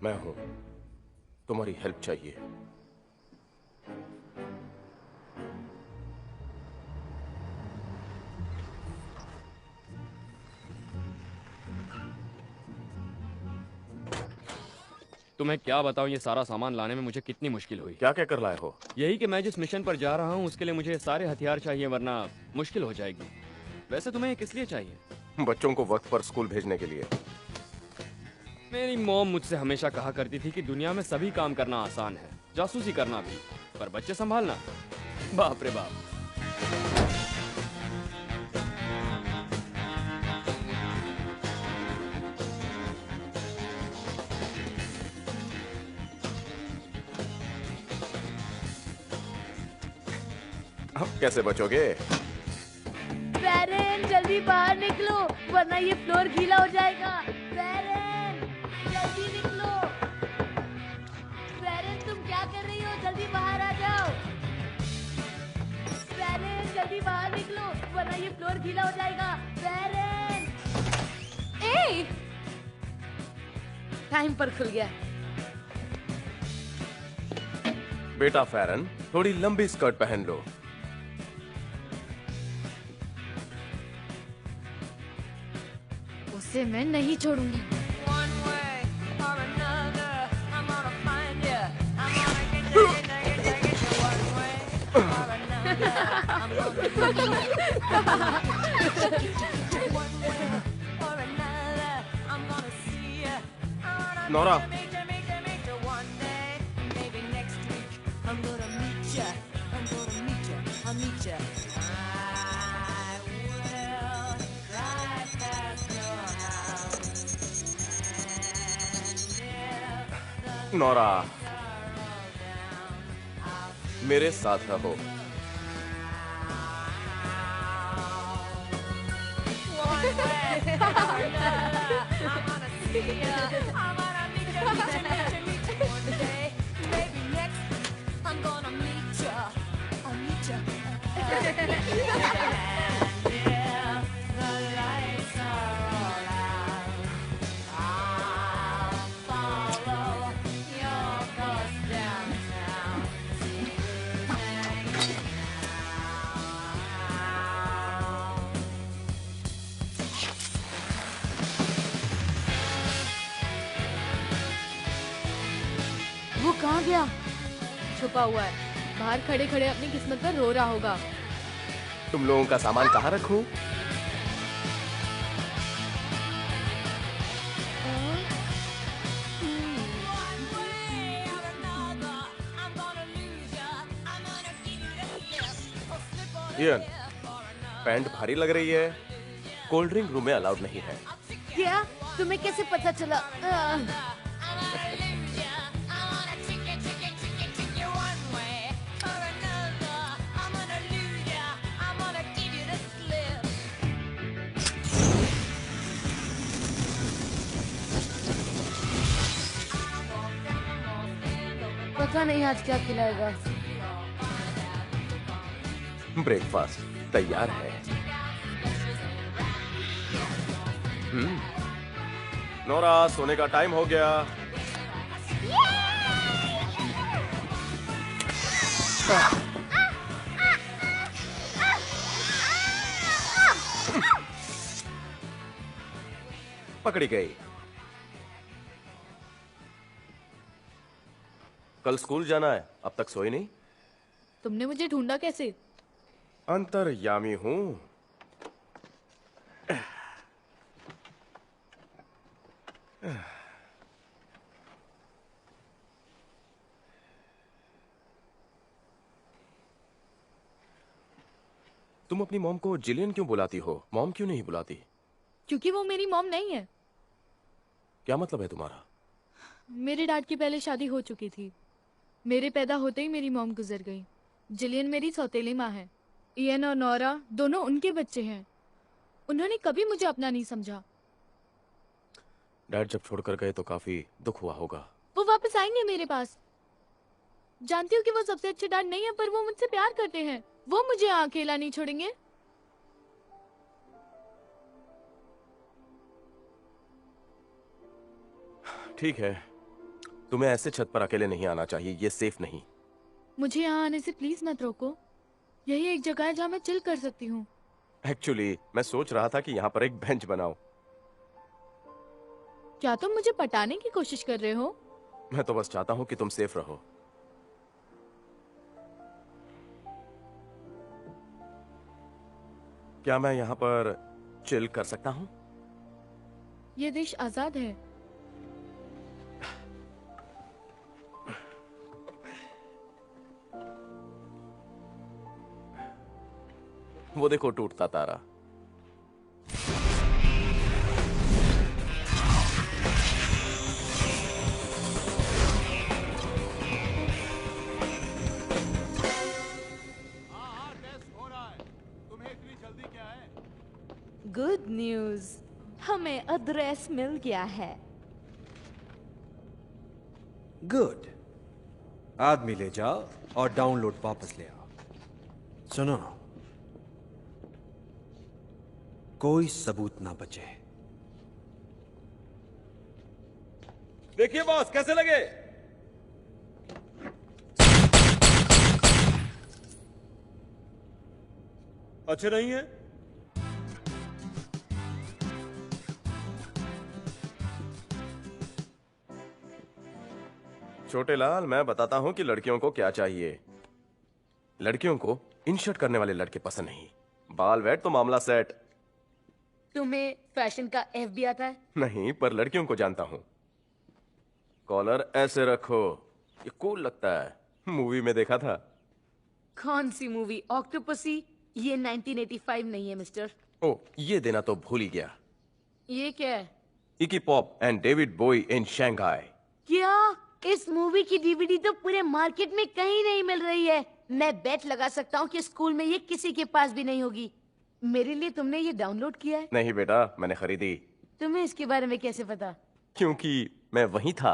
मैं हूं, तुम्हारी हेल्प चाहिए। तुम्हें क्या बताऊं, ये सारा सामान लाने में मुझे कितनी मुश्किल हुई। क्या क्या कर लाए हो? यही कि मैं जिस मिशन पर जा रहा हूं उसके लिए मुझे सारे हथियार चाहिए, वरना मुश्किल हो जाएगी। वैसे तुम्हें किस लिए चाहिए? बच्चों को वक्त पर स्कूल भेजने के लिए। मेरी मॉम मुझसे हमेशा कहा करती थी कि दुनिया में सभी काम करना आसान है, जासूसी करना भी, पर बच्चे संभालना, बाप रे बाप। अब कैसे बचोगे? बैरन जल्दी बाहर निकलो वरना ये फ्लोर गीला हो जाएगा। बैरन जल्दी निकलो। बैरन तुम क्या कर रही हो? जल्दी बाहर आ जाओ। बैरन जल्दी बाहर निकलो वरना ये फ्लोर गीला हो जाएगा। बैरन! ए! टाइम पर खुल गया। बेटा फैरन, थोड़ी लंबी स्कर्ट पहन लो। उसे मैं नहीं छोड़ूंगी। नोरा, नोरा, मेरे साथ रहो। वो कहाँ गया? छुपा हुआ है। बाहर खड़े खड़े अपनी किस्मत पर रो रहा होगा। तुम लोगों का सामान कहाँ रखूं? इयन, पैंट भारी लग रही है। कोल्ड ड्रिंक रूम में अलाउड नहीं है। क्या? तुम्हें कैसे पता चला? पता नहीं आज क्या खिलाएगा। ब्रेकफास्ट तैयार है। नोरा, सोने का टाइम हो गया। पकड़ी गई। कल स्कूल जाना है, अब तक सोई नहीं? तुमने मुझे ढूंढा कैसे? अंतर्यामी हूं। तुम अपनी मॉम को जिलियन क्यों बुलाती हो? मॉम क्यों नहीं बुलाती? क्योंकि वो मेरी मॉम नहीं है। क्या मतलब है तुम्हारा? मेरे डैड की पहले शादी हो चुकी थी। मेरे पैदा होते ही मेरी मॉम गुजर गई। जिलियन मेरी सौतेली माँ है। इयन और नोरा दोनों उनके बच्चे हैं। उन्होंने कभी मुझे अपना नहीं समझा। डैड जब छोड़कर गए तो काफी दुख हुआ होगा। वो वापस आएंगे मेरे पास। जानती हूँ कि वो सबसे अच्छे डैड नहीं है, पर वो मुझसे प्यार करते हैं। वो मुझे यहाँ अकेला नहीं छोड़ेंगे। ठीक है, तुम्हें ऐसे छत पर अकेले नहीं आना चाहिए। ये सेफ नहीं। मुझे यहाँ आने से प्लीज मत रोको। यही एक जगह है जहाँ मैं चिल कर सकती हूँ। एक्चुअली मैं सोच रहा था कि यहाँ पर एक बेंच बनाऊं। क्या तुम मुझे पटाने की कोशिश कर रहे हो? मैं तो बस चाहता हूँ कि तुम सेफ रहो। क्या मैं यहाँ पर चिल कर सकता हूँ? ये देश आजाद है। वो देखो, टूटता तारा। गुड न्यूज, हमें एड्रेस मिल गया है। गुड। आदमी ले जाओ और डाउनलोड वापस ले आओ। सुनो, कोई सबूत ना बचे। देखिए बॉस कैसे लगे। अच्छे नहीं है? छोटे लाल, मैं बताता हूं कि लड़कियों को क्या चाहिए। लड़कियों को इनशर्ट करने वाले लड़के पसंद नहीं। बाल वेट तो मामला सेट। तुम्हें फैशन का एफ भी आता है? नहीं, पर लड़कियों को जानता हूं। कॉलर ऐसे रखो, ये कूल लगता है। मूवी में देखा था। कौन सी मूवी? ऑक्टोपसी? ये 1985 नहीं है मिस्टर। ओ, ये देना तो भूल ही गया। ये क्या है? इकी पॉप एंड डेविड बोई इन शंघाई। क्या? इस मूवी की डीवीडी तो पूरे मार्केट में कहीं नहीं मिल रही है। मैं बेट लगा सकता हूँ कि स्कूल में ये किसी के पास भी नहीं होगी। मेरे लिए तुमने ये डाउनलोड किया है? नहीं बेटा, मैंने खरीदी। तुम्हें इसके बारे में कैसे पता? क्योंकि मैं वहीं था।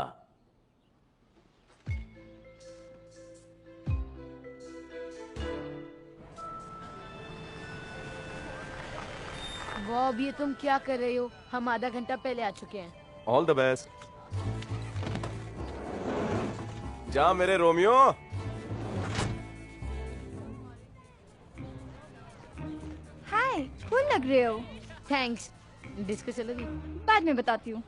बॉब, ये तुम क्या कर रहे हो? हम आधा घंटा पहले आ चुके हैं। All the best. जा मेरे रोमियो। हाय, कूल लग रहे हो। थैंक्स। डिस्को चलोगी? बाद में बताती हूँ।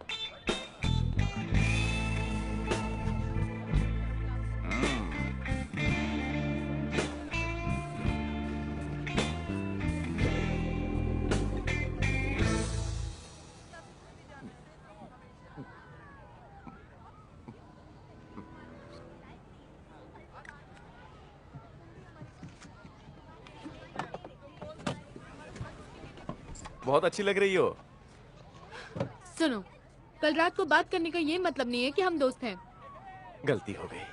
बहुत अच्छी लग रही हो। सुनो, कल रात को बात करने का ये मतलब नहीं है कि हम दोस्त हैं। गलती हो गई।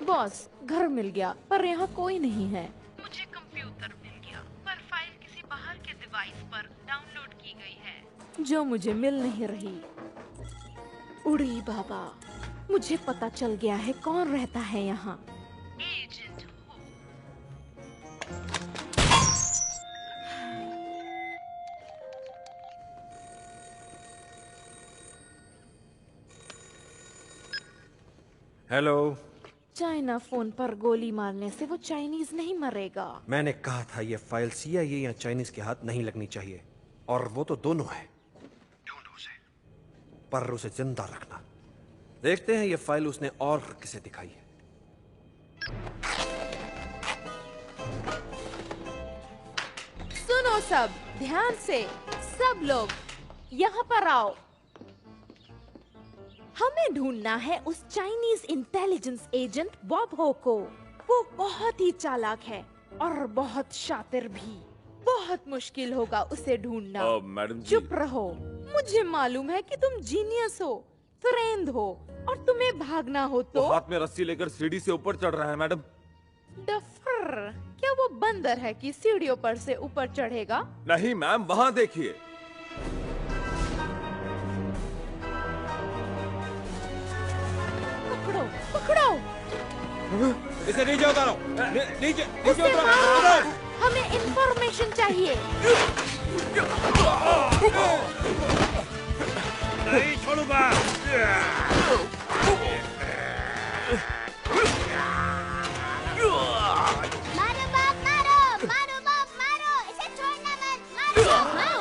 बॉस, घर मिल गया पर यहाँ कोई नहीं है। मुझे कंप्यूटर मिल गया पर फाइल किसी बाहर के डिवाइस पर डाउनलोड की गई है जो मुझे मिल नहीं रही। उड़ी बाबा, मुझे पता चल गया है कौन रहता है यहाँ। एजेंट हो। हेलो। चाइना फोन पर गोली मारने से वो चाइनीज नहीं मरेगा। मैंने कहा था ये फाइल CIA या चाइनीज के हाथ नहीं लगनी चाहिए, और वो तो दोनों है। ढूंढो उसे, पर उसे जिंदा रखना। देखते हैं ये फाइल उसने और किसे दिखाई है। सुनो सब, ध्यान से। सब लोग यहाँ पर आओ। हमें ढूंढना है उस चाइनीज इंटेलिजेंस एजेंट बॉब हो को। वो बहुत ही चालाक है और बहुत शातिर भी। बहुत मुश्किल होगा उसे ढूंढना। मैडम जी। चुप रहो। मुझे मालूम है कि तुम जीनियस हो, फ्रेंड हो, और तुम्हें भागना हो तो। हाथ में रस्सी लेकर सीढ़ी से ऊपर चढ़ रहा है मैडम। डफर, क्या वो बंदर है कि सीढ़ियों पर से ऊपर चढ़ेगा? नहीं मैम, वहाँ देखिए। पकड़ो, पकड़ो। इसे नीचे उतारो। नीचे उसे उतारो। मारो। हमें इंफॉर्मेशन चाहिए। नहीं छोड़ूंगा। मारो बाप मारो, मारो बाप मारो, इसे छोड़ना मत, मारो बाप मारो।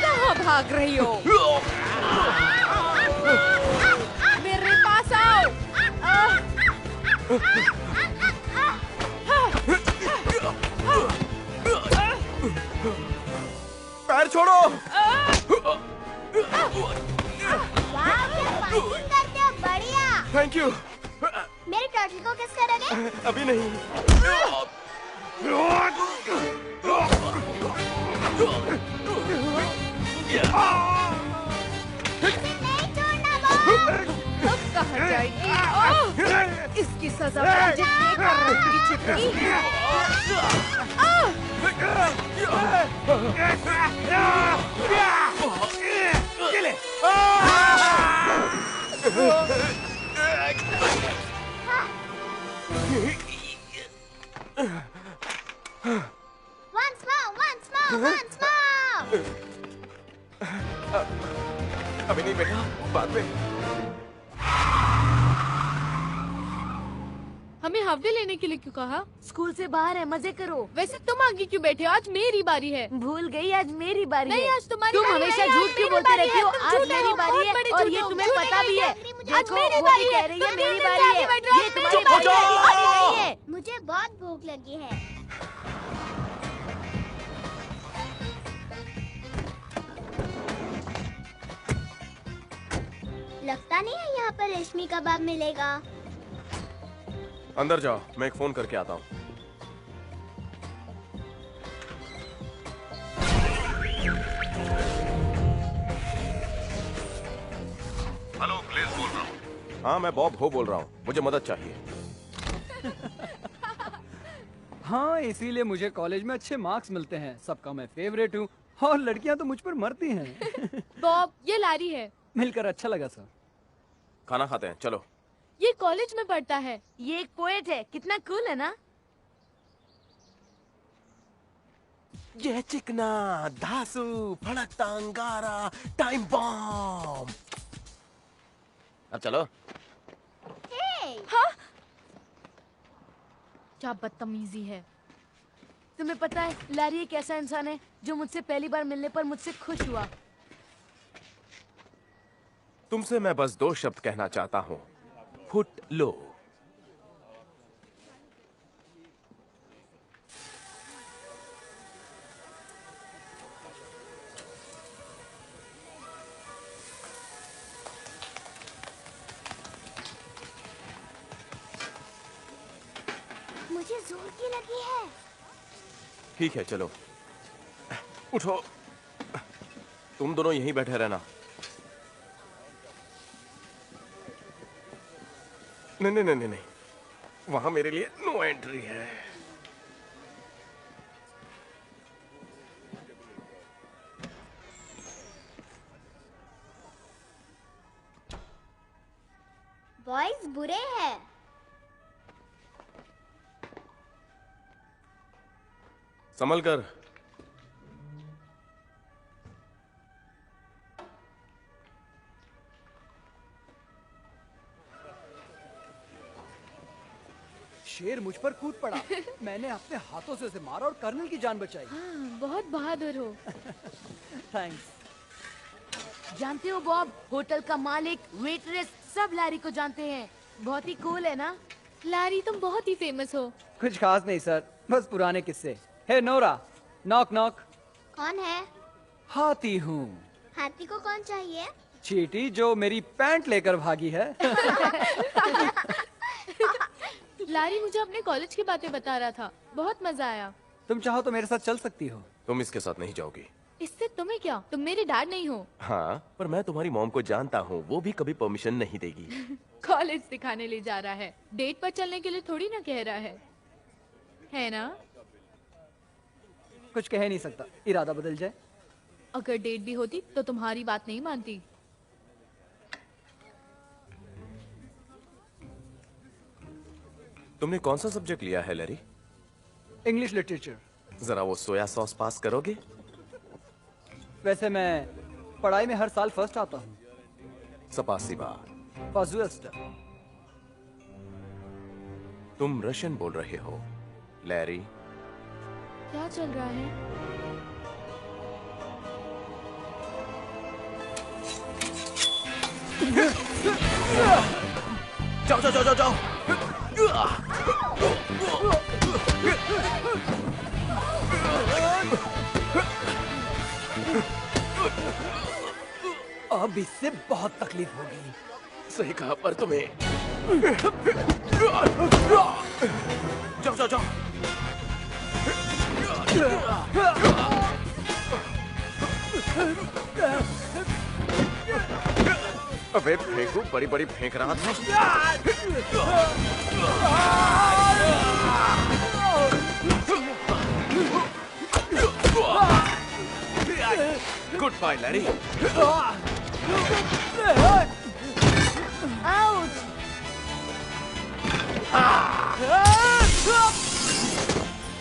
कहाँ भाग रही हो? मेरे पास आओ। पैर छोड़ो। वाह, क्या फाइटिंग करते हो, बढ़िया। Thank you. मेरे टर्टल को किस करोगे? अभी नहीं। नहीं छोड़ना बाप। अब कहाँ मर जाएगी। ओह! इसकी सजा मैं मुझे देकर रहूंगी छुटकी। Once more. अभी नहीं बेटा, बाद में। हमें हाफ डे लेने के लिए क्यों कहा? स्कूल से बाहर है, मजे करो। वैसे तुम आगे क्यों बैठे हो? आज मेरी बारी है। भूल गई, आज मेरी बारी नहीं, है। आज तुम्हारी तुम बारी हमेशा नहीं, आज झूठ क्यों मेरी बोलते बारी रहती हो? है, तुम आज झूठे मेरी हो, बारी बहुत है बड़े और झूठे ये हो, तुम्हें झूठे पता भी है। नहीं, आज देखो मेरी वो बारी भी है, कह रही है तुम मेरी क्यों बारी आगे है। बढ़ रहे हो? ये तुम्हारी चुप हो बारी जाओ। नहीं है। मुझे बहुत भूख लगी है। लगता नहीं है यहाँ पर रेशमी कबाब मिलेगा। अंदर जाओ, मैं एक फोन करके आता हूँ। हेलो, क्लेस बोल रहा हूँ। हाँ, मैं बॉब हो बोल रहा हूँ, मुझे मदद चाहिए। हाँ, इसीलिए मुझे कॉलेज में अच्छे मार्क्स मिलते हैं। सबका मैं फेवरेट हूँ और लड़कियां तो मुझ पर मरती हैं। बॉब, ये लारी है। मिलकर अच्छा लगा सर। खाना खाते हैं, चलो। ये कॉलेज में पढ़ता है। ये एक पोएट है, कितना कूल है ना? ये चिकना, धासु, फड़कता अंगारा, टाइम बॉम्ब। अब चलो। हाँ? क्या बदतमीजी है। तुम्हें पता है लारी एक ऐसा इंसान है जो मुझसे पहली बार मिलने पर मुझसे खुश हुआ। तुमसे मैं बस 2 शब्द कहना चाहता हूँ। फुट लो। मुझे जोर की लगी है। ठीक है, चलो। उठो। तुम दोनों यहीं बैठे रहना। नहीं नहीं नहीं नहीं, वहां मेरे लिए नो एंट्री है। बॉयज बुरे हैं। संभल कर। शेर मुझ पर कूद पड़ा। मैंने अपने हाथों से उसे मारा और कर्नल की जान बचाई। हाँ, बहुत बहादुर हो। थैंक्स। जानते हो बॉब, होटल का मालिक, वेटरेस सब लारी को जानते हैं। बहुत ही कूल है ना? लारी, तुम बहुत ही फेमस हो। कुछ खास नहीं सर, बस पुराने किस्से। हे नोरा, नॉक नॉक। कौन है? हाथी हूँ। हाथी को कौन चाहिए? चींटी जो मेरी पैंट लेकर भागी है। लारी मुझे अपने कॉलेज की बातें बता रहा था, बहुत मजा आया। तुम चाहो तो मेरे साथ चल सकती हो। तुम इसके साथ नहीं जाओगी। इससे तुम्हें क्या? तुम मेरे डैड नहीं हो। हाँ, पर मैं तुम्हारी मॉम को जानता हूँ, वो भी कभी परमिशन नहीं देगी। कॉलेज दिखाने ले जा रहा है, डेट पर चलने के लिए थोड़ी ना कह रहा है ना? कुछ कह नहीं सकता, इरादा बदल जाए। अगर डेट भी होती तो तुम्हारी बात नहीं मानती। तुमने कौन सा सब्जेक्ट लिया है लैरी? English literature. जरा वो सोया सॉस पास करोगे? वैसे मैं पढ़ाई में हर साल फर्स्ट आता हूँ। सपासीबा। पाजुएस्टर। तुम रशियन बोल रहे हो, लैरी। क्या चल रहा है? जाओ जाओ जाओ जाओ जाओ। अब इससे बहुत तकलीफ होगी। सही कहा, पर तुम्हें। जाओ जाओ जाओ। अबे फेंकू, बड़ी बड़ी फेंक रहा था। Good bye Larry.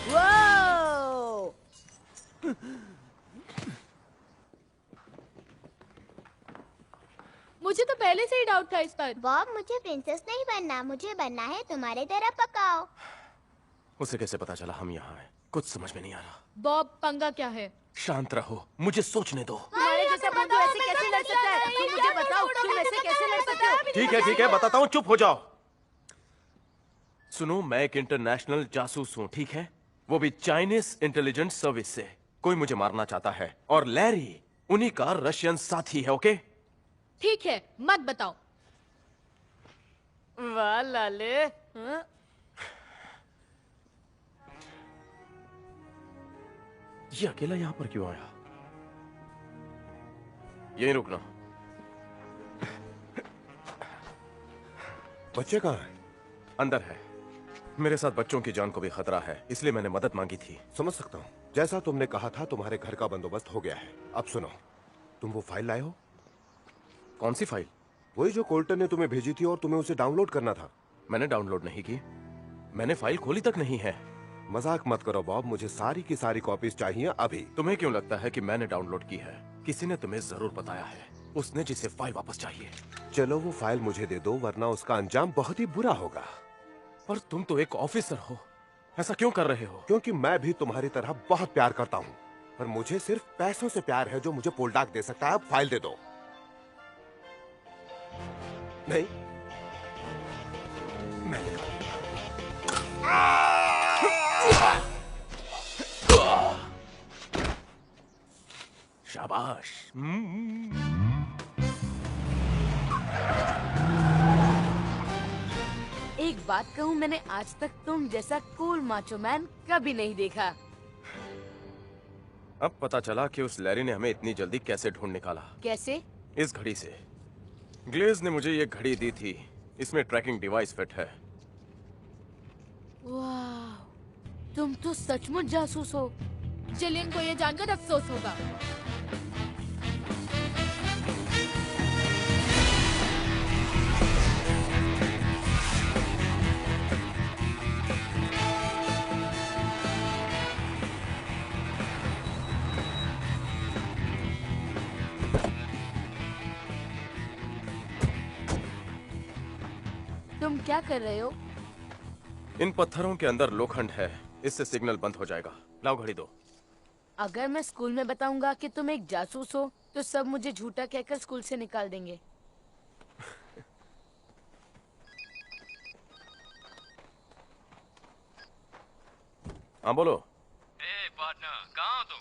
वाओ! मुझे तो पहले से ही डाउट था इस पर। बॉब, मुझे प्रिंसेस नहीं बनना, मुझे बनना है तुम्हारे तरह पकाओ। उसे कैसे पता चला हम यहाँ हैं? कुछ समझ में नहीं आ रहा। बॉब, पंगा क्या है? शांत रहो, मुझे सोचने दो। तुम्हारे जैसा बंधु ऐसे कैसे लड़ सकता है? तुम मुझे बताओ, तुम ऐसे कैसे लड़ सकते हो? ठीक है, बताता हूँ, चुप हो जाओ। सुनो, मैं एक इंटरनेशनल जासूस हूँ, ठीक है? वो भी चाइनीज इंटेलिजेंस सर्विस से। कोई मुझे मारना चाहता है और लैरी उन्हीं का रशियन साथी है, ओके? ठीक है, मत बताओ। वाह लाले। हाँ? ये अकेला यहाँ पर क्यों आया? यहीं रुकना। बच्चे कहाँ हैं? अंदर है। मेरे साथ बच्चों की जान को भी खतरा है, इसलिए मैंने मदद मांगी थी। समझ सकता हूँ। जैसा तुमने कहा था, तुम्हारे घर का बंदोबस्त हो गया है। अब सुनो, तुम वो फाइल लाए हो? कौन सी फाइल? वही जो कोल्टन ने तुम्हें भेजी थी और तुम्हें उसे डाउनलोड करना था। मैंने डाउनलोड नहीं की। मैंने फाइल खोली तक नहीं है। मजाक मत करो बॉब, मुझे सारी की सारी कॉपीज चाहिए अभी। तुम्हें क्यों लगता है कि मैंने डाउनलोड की है? किसी ने तुम्हें जरूर बताया है, उसने जिसे फाइल वापस चाहिए। चलो वो फाइल मुझे दे दो, वरना उसका अंजाम बहुत ही बुरा होगा। पर तुम तो एक ऑफिसर हो, ऐसा क्यों कर रहे हो? क्योंकि मैं भी तुम्हारी तरह बहुत प्यार करता हूँ, पर मुझे सिर्फ पैसों से प्यार है जो मुझे पोलडाक दे सकता है। अब फाइल दे दो। नहीं, मैं शाबाश। एक बात कहूँ, मैंने आज तक तुम जैसा कूल माचो मैन कभी नहीं देखा। अब पता चला कि उस लैरी ने हमें इतनी जल्दी कैसे ढूंढ निकाला। कैसे? इस घड़ी से। ग्लेज ने मुझे ये घड़ी दी थी, इसमें ट्रैकिंग डिवाइस फिट है। वाह, तुम तो सचमुच जासूस हो। जिलियन को ये जानकर अफसोस होगा। तुम क्या कर रहे हो? इन पत्थरों के अंदर लोखंड है, इससे सिग्नल बंद हो जाएगा। लाओ घड़ी दो। अगर मैं स्कूल में बताऊंगा कि तुम एक जासूस हो, तो सब मुझे झूठा कहकर स्कूल से निकाल देंगे। हाँ बोलो। पार्टनर, कहाँ हो तुम?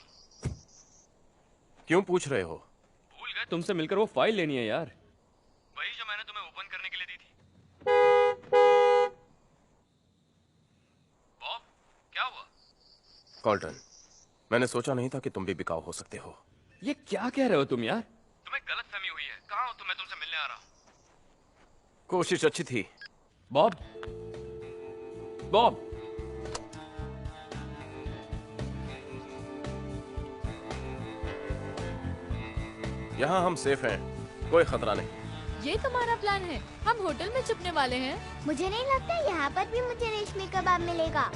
क्यों पूछ रहे हो? भूल गए तुमसे मिलकर वो फाइल लेनी है यार, वही जो मैंने तुम्हें ओपन करने के लिए दी थी। बॉब, क्या हुआ? कॉल्टन, मैंने सोचा नहीं था कि तुम भी बिकाऊ हो सकते हो। ये क्या कह रहे हो तुम यार? तुम्हें गलतफहमी हुई है। कहाँ हो तुम? मैं तुमसे मिलने आ रहा हूँ। कोशिश अच्छी थी। बॉब, बॉब, यहाँ हम सेफ हैं, कोई खतरा नहीं। ये तुम्हारा प्लान है? हम होटल में छुपने वाले हैं? मुझे नहीं लगता यहाँ पर भी मुझे रेशमी कबाब मिलेगा।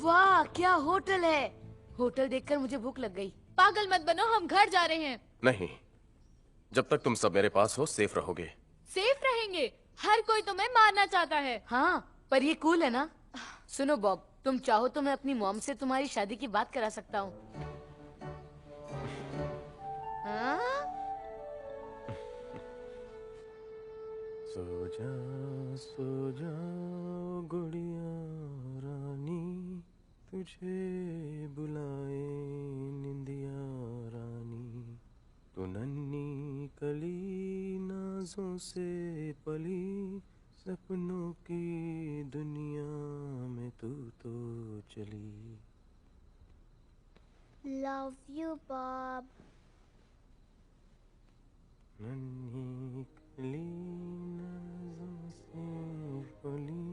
वाह, क्या होटल है! होटल देखकर मुझे भूख लग गई। पागल मत बनो, हम घर जा रहे हैं। नहीं, जब तक तुम सब मेरे पास हो सेफ रहोगे। सेफ रहेंगे? हर कोई तुम्हें मारना चाहता है। हाँ, पर ये कूल है ना? सुनो बॉब, तुम चाहो तो मैं अपनी मॉम से तुम्हारी शादी की बात करा सकता हूँ। हाँ? सो जा गुड़िया रानी, तुझे बुलाए निंदिया रानी, तू नन्ही कली नाजों से पली, सपनों की दुनिया में तू तो चली। Love you Bob. नन्ही कली नाजों से पली।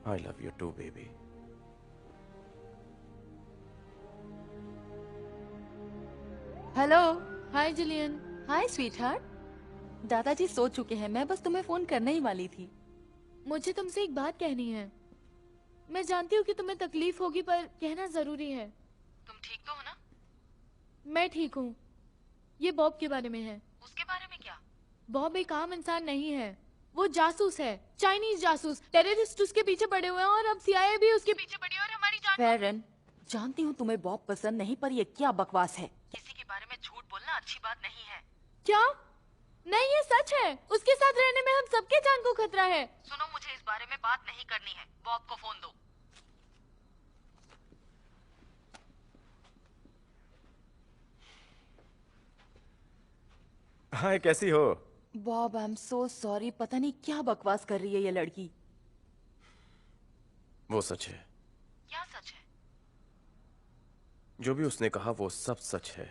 I love you too, baby. Hello. Hi Jillian. Hi sweetheart. दादाजी सो चुके हैं, मैं बस तुम्हें फोन करने ही वाली थी। मुझे तुमसे एक बात कहनी है। मैं जानती हूँ कि तुम्हें तकलीफ होगी, पर कहना जरूरी है। तुम ठीक तो हो ना? मैं ठीक हूँ। ये बॉब के बारे में है। उसके बारे में क्या? बॉब एक आम इंसान नहीं है, वो जासूस है, चाइनीज जासूस। टेररिस्ट उसके पीछे पड़े हुए हैं और अब CIA भी उसके पीछे पड़ी है और हमारी जान। फेरन, जानती हूँ तुम्हें बॉब पसंद नहीं, पर ये क्या बकवास है? किसी के बारे में झूठ बोलना अच्छी बात नहीं है। क्या? नहीं, ये सच है। उसके साथ रहने में हम सबके जान को खतरा है। सुनो, मुझे इस बारे में बात नहीं करनी है। बॉब को फोन दो। हाय, कैसी हो? Bob, I am so sorry. पता नहीं क्या बकवास कर रही है ये लड़की। वो सच है। क्या सच है? जो भी उसने कहा वो सब सच है।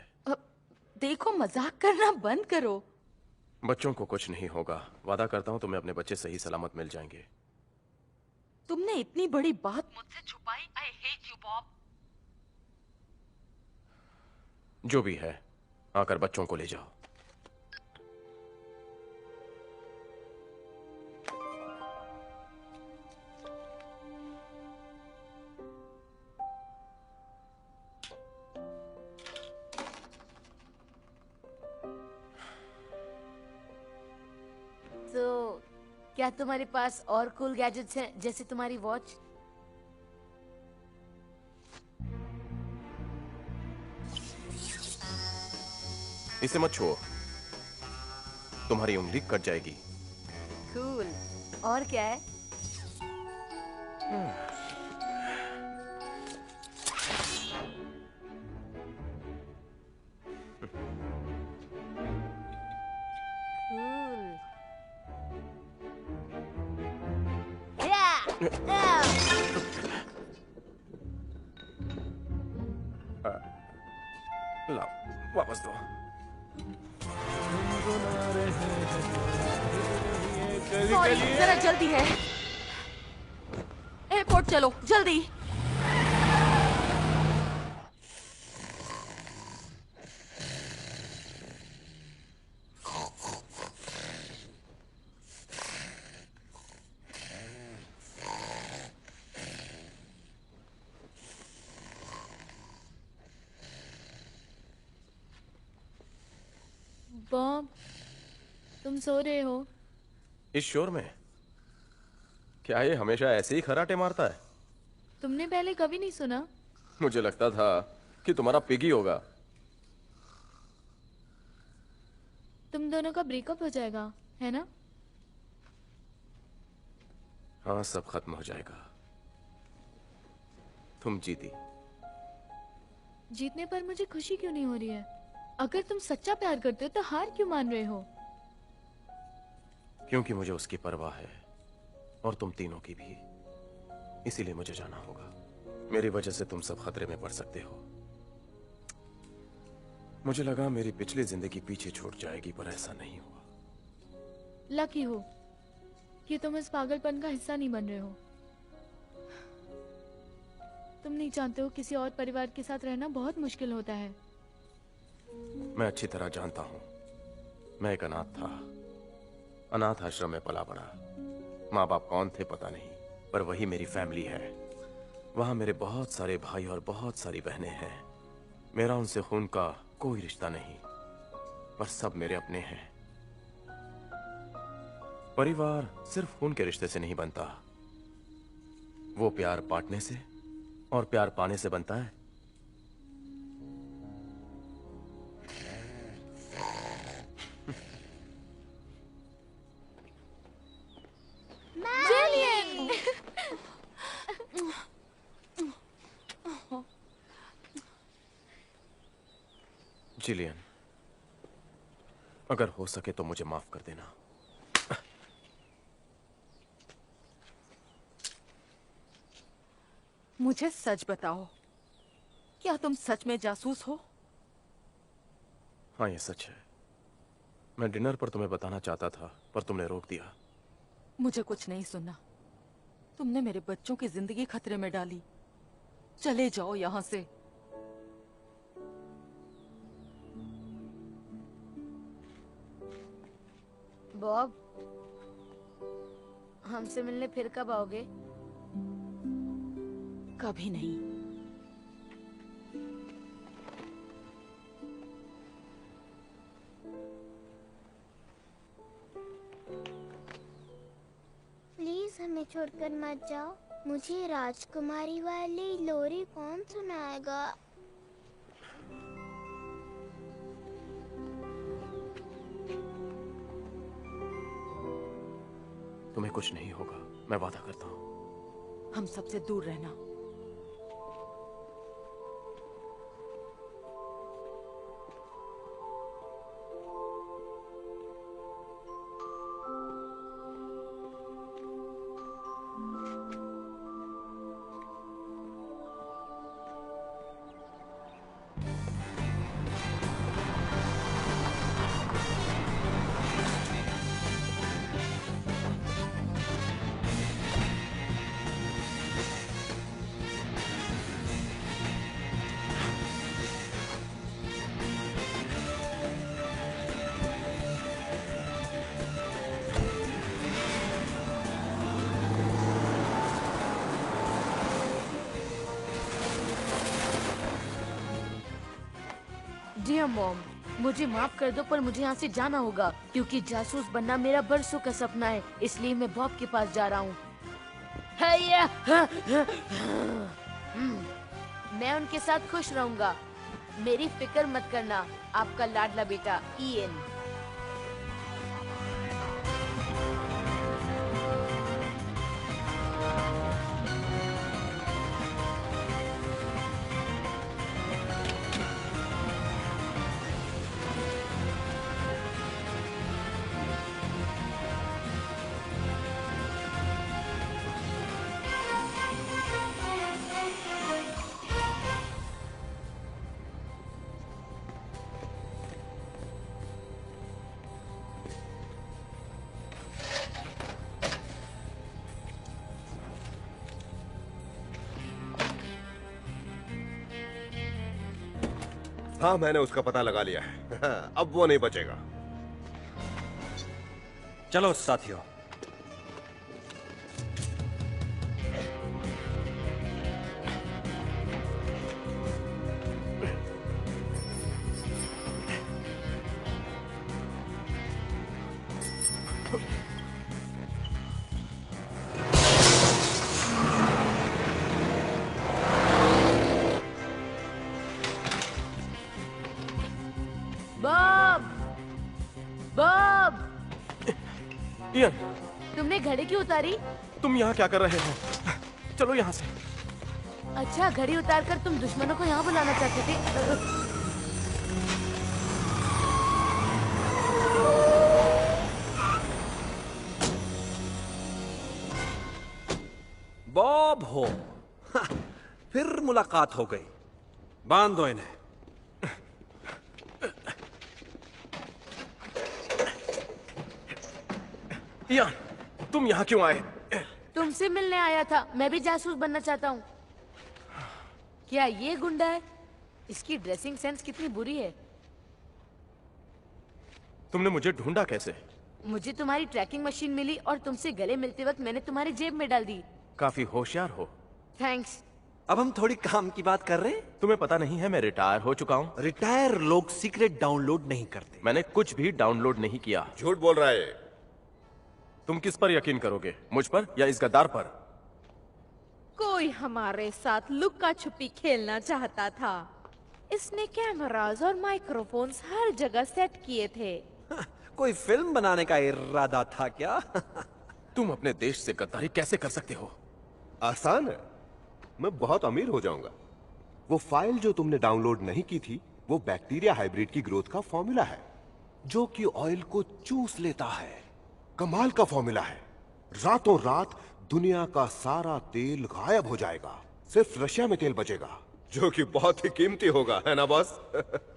देखो, मजाक करना बंद करो। बच्चों को कुछ नहीं होगा, वादा करता हूँ तुम्हें अपने बच्चे सही सलामत मिल जाएंगे। तुमने इतनी बड़ी बात मुझसे छुपाई। I hate you Bob. जो भी है, आकर बच्चों को ले जाओ। तो क्या तुम्हारे पास और कूल गैजेट्स हैं, जैसे तुम्हारी वॉच? इसे मत छुओ, तुम्हारी उंगली कट जाएगी। कूल। और क्या है? लाओ, वापस दो। सॉरी, जरा जल्दी है। एयरपोर्ट चलो, जल्दी। बॉब, तुम सो रहे हो? इस शोर में? क्या ये हमेशा ऐसे ही खर्राटे मारता है? तुमने पहले कभी नहीं सुना? मुझे लगता था कि तुम्हारा पिगी होगा। तुम दोनों का ब्रेकअप हो जाएगा, है ना? हाँ, सब खत्म हो जाएगा। तुम जीती। जीतने पर मुझे खुशी क्यों नहीं हो रही है? अगर तुम सच्चा प्यार करते हो तो हार क्यों मान रहे हो? क्योंकि मुझे उसकी परवाह है, और तुम तीनों की भी। इसीलिए मुझे जाना होगा। मेरी वजह से तुम सब खतरे में पड़ सकते हो। मुझे लगा मेरी पिछली जिंदगी पीछे छूट जाएगी, पर ऐसा नहीं हुआ। लकी हो कि तुम इस पागलपन का हिस्सा नहीं बन रहे हो। तुम नहीं जानते हो, किसी और परिवार के साथ रहना बहुत मुश्किल होता है। मैं अच्छी तरह जानता हूं। मैं एक अनाथ था, अनाथ आश्रम में पला बड़ा। माँ बाप कौन थे पता नहीं, पर वही मेरी फैमिली है। वहां मेरे बहुत सारे भाई और बहुत सारी बहनें हैं। मेरा उनसे खून का कोई रिश्ता नहीं, पर सब मेरे अपने हैं। परिवार सिर्फ खून के रिश्ते से नहीं बनता, वो प्यार बांटने से और प्यार पाने से बनता है। जिलियन, अगर हो सके तो मुझे माफ कर देना। मुझे सच बताओ, क्या तुम सच में जासूस हो? हाँ, ये सच है। मैं डिनर पर तुम्हें बताना चाहता था, पर तुमने रोक दिया। मुझे कुछ नहीं सुनना। तुमने मेरे बच्चों की जिंदगी खतरे में डाली। चले जाओ यहाँ से। बॉब, हमसे मिलने फिर कब आओगे? कभी नहीं। प्लीज हमें छोड़कर मत जाओ। मुझे राजकुमारी वाली लोरी कौन सुनाएगा? तुम्हें कुछ नहीं होगा, मैं वादा करता हूँ। हम सबसे दूर रहना। डियर मॉम, मुझे माफ कर दो, पर मुझे यहाँ से जाना होगा क्योंकि जासूस बनना मेरा बरसों का सपना है। इसलिए मैं बॉब के पास जा रहा हूँ। मैं उनके साथ खुश रहूंगा। मेरी फिक्र मत करना। आपका लाडला बेटा ईएन। हाँ, मैंने उसका पता लगा लिया है। अब वो नहीं बचेगा। चलो साथियों। ईयन, तुमने घड़ी क्यों उतारी? तुम यहाँ क्या कर रहे हो? चलो यहाँ से। अच्छा, घड़ी उतारकर तुम दुश्मनों को यहाँ बुलाना चाहते थे? बॉब हो। फिर मुलाकात हो गई। बांध दो इन्हें। ईयन, तुम यहाँ क्यों आए? तुमसे मिलने आया था। मैं भी जासूस बनना चाहता हूँ। क्या ये गुंडा है? इसकी ड्रेसिंग सेंस कितनी बुरी है। तुमने मुझे ढूंढा कैसे? मुझे तुम्हारी ट्रैकिंग मशीन मिली और तुमसे गले मिलते वक्त मैंने तुम्हारी जेब में डाल दी। काफी होशियार हो। थैंक्स। अब हम थोड़ी काम की बात कर रहे हैं। तुम्हें पता नहीं है मैं रिटायर हो चुका हूँ। रिटायर लोग सीक्रेट डाउनलोड नहीं करते। मैंने कुछ भी डाउनलोड नहीं किया। झूठ बोल रहा है। तुम किस पर यकीन करोगे, मुझ पर या इस गद्दार पर? कोई हमारे साथ लुक्का छुपी खेलना चाहता था। इसने कैमरास और माइक्रोफोन्स हर जगह सेट किए थे। कोई फिल्म बनाने का इरादा था क्या? तुम अपने देश से गद्दारी कैसे कर सकते हो? आसान है, मैं बहुत अमीर हो जाऊंगा। वो फाइल जो तुमने डाउनलोड नहीं की थी, वो बैक्टीरिया हाइब्रिड की ग्रोथ का फॉर्मूला है जो कि ऑयल को चूस लेता है। कमाल का फॉर्मूला है। रातों रात दुनिया का सारा तेल गायब हो जाएगा, सिर्फ रशिया में तेल बचेगा, जो कि बहुत ही कीमती होगा, है ना बॉस?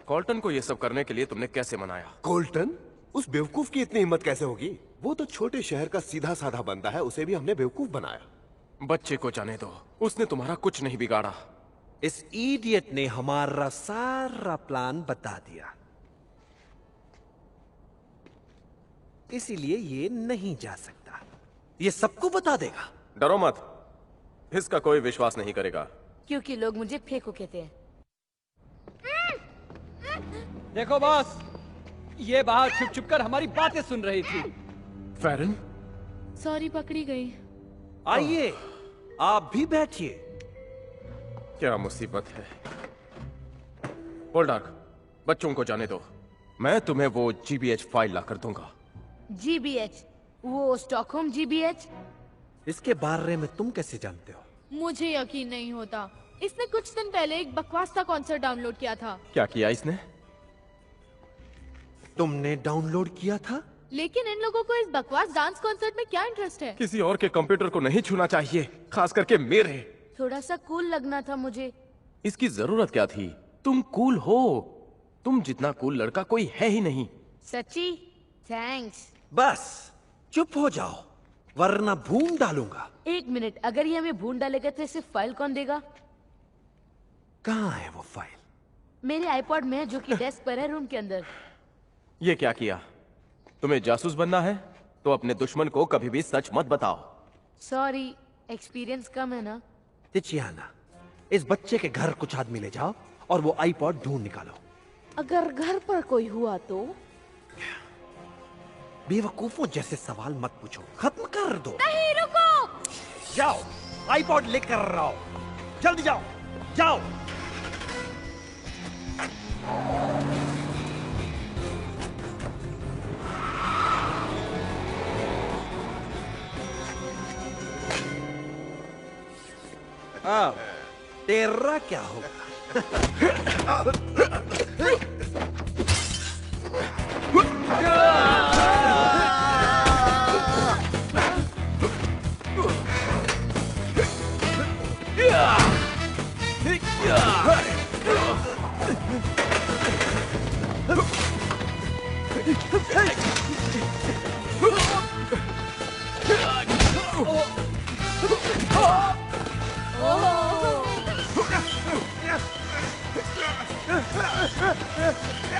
कोल्टन को ये सब करने के लिए तुमने कैसे मनाया? कोल्टन? उस बेवकूफ की इतनी हिम्मत कैसे होगी? वो तो छोटे शहर का सीधा साधा बंदा है, उसे भी हमने बेवकूफ बनाया। बच्चे को जाने दो, उसने तुम्हारा कुछ नहीं बिगाड़ा। इस इडियट ने हमारा सारा प्लान बता दिया, इसीलिए ये नहीं जा सकता। ये सबको बता देगा। डरो मत, इसका कोई विश्वास नहीं करेगा। क्योंकि लोग मुझे फेंको कहते हैं। देखो बॉस, ये बाहर छुप छुप कर हमारी बातें सुन रही थी। फेरन? सॉरी, पकड़ी गई। आइए, आप भी बैठिए। क्या मुसीबत है। पोल्डार्क, बच्चों को जाने दो, मैं तुम्हें वो जीबीएच फाइल ला कर दूंगा। जीबीएच? वो स्टॉकहोम जीबीएच? इसके बारे में तुम कैसे जानते हो? मुझे यकीन नहीं होता। इसने कुछ दिन पहले एक बकवास सा कॉन्सर्ट डाउनलोड किया था। क्या किया इसने? तुमने डाउनलोड किया था? लेकिन इन लोगों को इस बकवास डांस कॉन्सर्ट में क्या इंटरेस्ट है? किसी और के कंप्यूटर को नहीं छूना चाहिए, खास करके मेरे। थोड़ा सा कूल लगना था मुझे। इसकी जरूरत क्या थी? तुम कूल हो। तुम जितना कूल लड़का कोई है ही नहीं। सच्ची? थैंक्स। बस चुप हो जाओ, वरना भून डालूंगा। एक मिनट, अगर ये हमें भून डालेगा तो इसे फाइल कौन देगा? कहाँ है वो फाइल? मेरे आईपॉड में है, जो कि डेस्क पर है, रूम के अंदर। ये क्या किया? तुम्हें जासूस बनना है तो अपने दुश्मन को कभी भी सच मत बताओ। सॉरी, एक्सपीरियंस कम है ना। तिचियाना, इस बच्चे के घर कुछ आदमी ले जाओ और वो आईपॉड ढूंढ निकालो। अगर घर पर कोई हुआ तो? बेवकूफों जैसे सवाल मत पूछो, खत्म कर दो। नहीं, रुको। जाओ, आईपॉड लेकर आओ, जल्दी जाओ, जाओ। अब तेरा क्या होगा?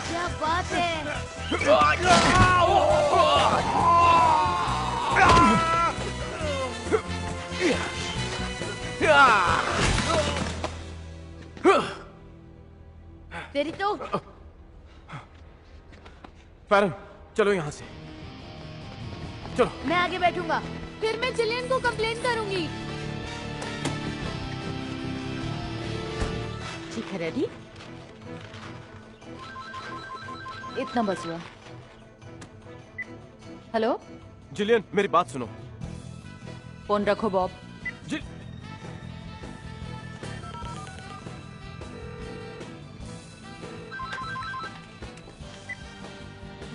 क्या बात है? तेरी तो। फेरन, चलो यहाँ से, चलो। मैं आगे बैठूंगा। फिर मैं जिलियन को कंप्लेन करूंगी। ठीक है, रेडी? इतना बस हुआ। हेलो जिलियन, मेरी बात सुनो। फोन रखो बॉब।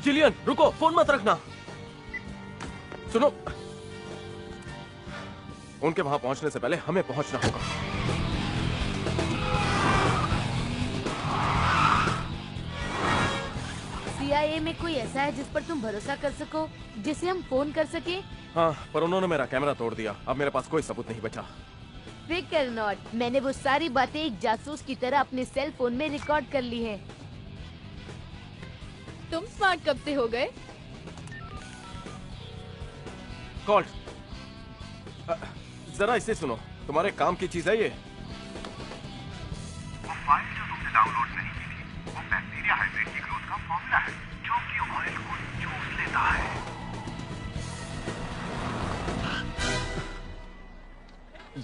जिलियन, रुको, फोन मत रखना। सुनो, उनके वहां पहुंचने से पहले हमें पहुंचना होगा। CIA में कोई ऐसा है जिस पर तुम भरोसा कर सको, जिसे हम फोन कर सके? हाँ, पर उन्होंने मेरा कैमरा तोड़ दिया। अब मेरे पास कोई सबूत नहीं बचा। फिकर नॉट, मैंने वो सारी बातें एक जासूस की तरह अपने सेल फोन में रिकॉर्ड कर ली हैं। तुम स्मार्ट कब से हो गए? कॉल्ट, जरा इसे सुनो, तुम्हारे काम की चीज है ये। वो फाइल जो तुमने डाउनलोड नहीं की थी, वो बैक्टीरिया हाइब्रिड की ग्रोथ का फॉर्मूला है, जो कि ऑयल को चूस लेता है।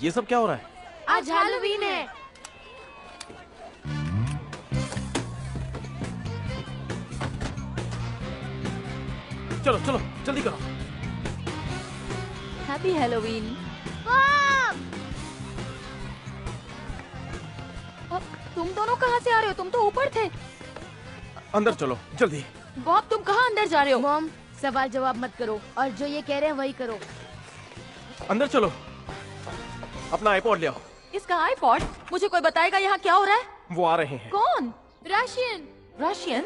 ये सब क्या हो रहा है? आज हैलोवीन है। चलो चलो, जल्दी करो। Happy Halloween. तुम दोनों कहाँ से आ रहे हो? तुम तो ऊपर थे। अंदर चलो जल्दी। बॉब तुम कहाँ अंदर जा रहे हो? मॉम सवाल जवाब मत करो और जो ये कह रहे हैं वही करो। अंदर चलो, अपना आईपॉड ले आओ। इसका आईपॉड? मुझे कोई बताएगा यहाँ क्या हो रहा है? वो आ रहे हैं। कौन? रशियन। रशियन?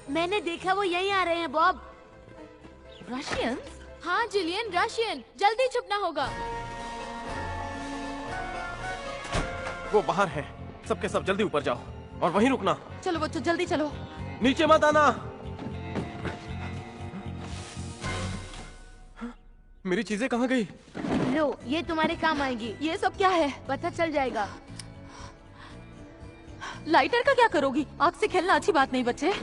मैंने देखा वो यहीं आ रहे हैं बॉब। रशियन? हाँ जिलियन, रशियन। जल्दी छुपना होगा। वो बाहर हैं। सबके सब जल्दी ऊपर जाओ और वहीं रुकना। चलो बच्चों जल्दी चलो। नीचे मत आना। मेरी चीजें कहाँ गई? लो ये तुम्हारे काम आएगी। ये सब क्या है? पता चल जाएगा। लाइटर का क्या करोगी? आग से खेलना अच्छी बात नहीं बच्चे।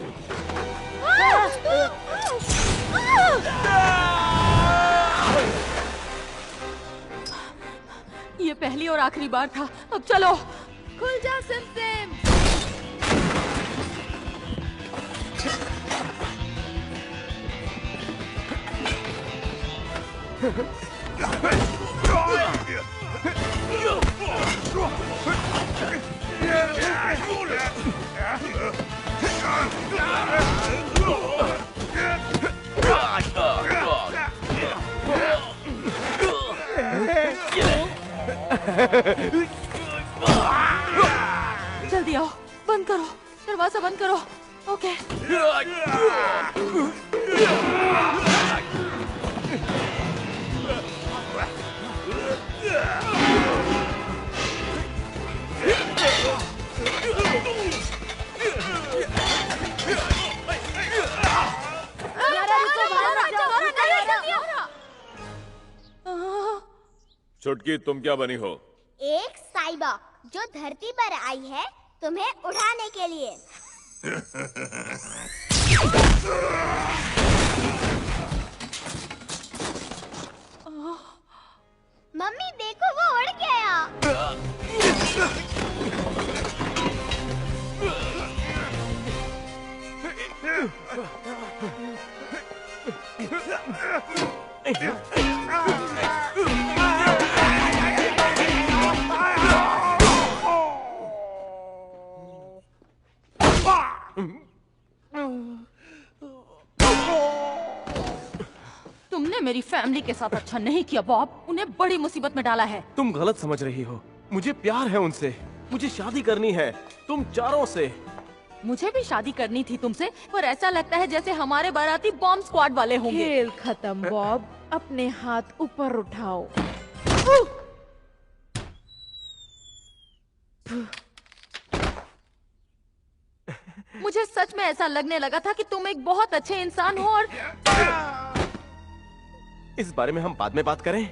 ये पहली और आखिरी बार था। अब चलो। खुल जा सिम। जल्दी आओ, बंद करो, दरवाजा बंद करो। ओके। छुटकी तुम क्या बनी हो? एक साइबॉग जो धरती पर आई है तुम्हें उठाने के लिए। मम्मी देखो वो उड़ गया। तुमने मेरी फैमिली के साथ अच्छा नहीं किया बॉब। उन्हें बड़ी मुसीबत में डाला है। तुम गलत समझ रही हो। मुझे प्यार है उनसे। मुझे शादी करनी है तुम चारों से। मुझे भी शादी करनी थी तुमसे, पर ऐसा लगता है जैसे हमारे बाराती बॉम्ब स्क्वाड वाले होंगे। खेल खत्म बॉब। अपने हाथ ऊपर उठाओ। मुझे सच में ऐसा लगने लगा था कि तुम एक बहुत अच्छे इंसान हो और इस बारे में हम बाद में बात करें।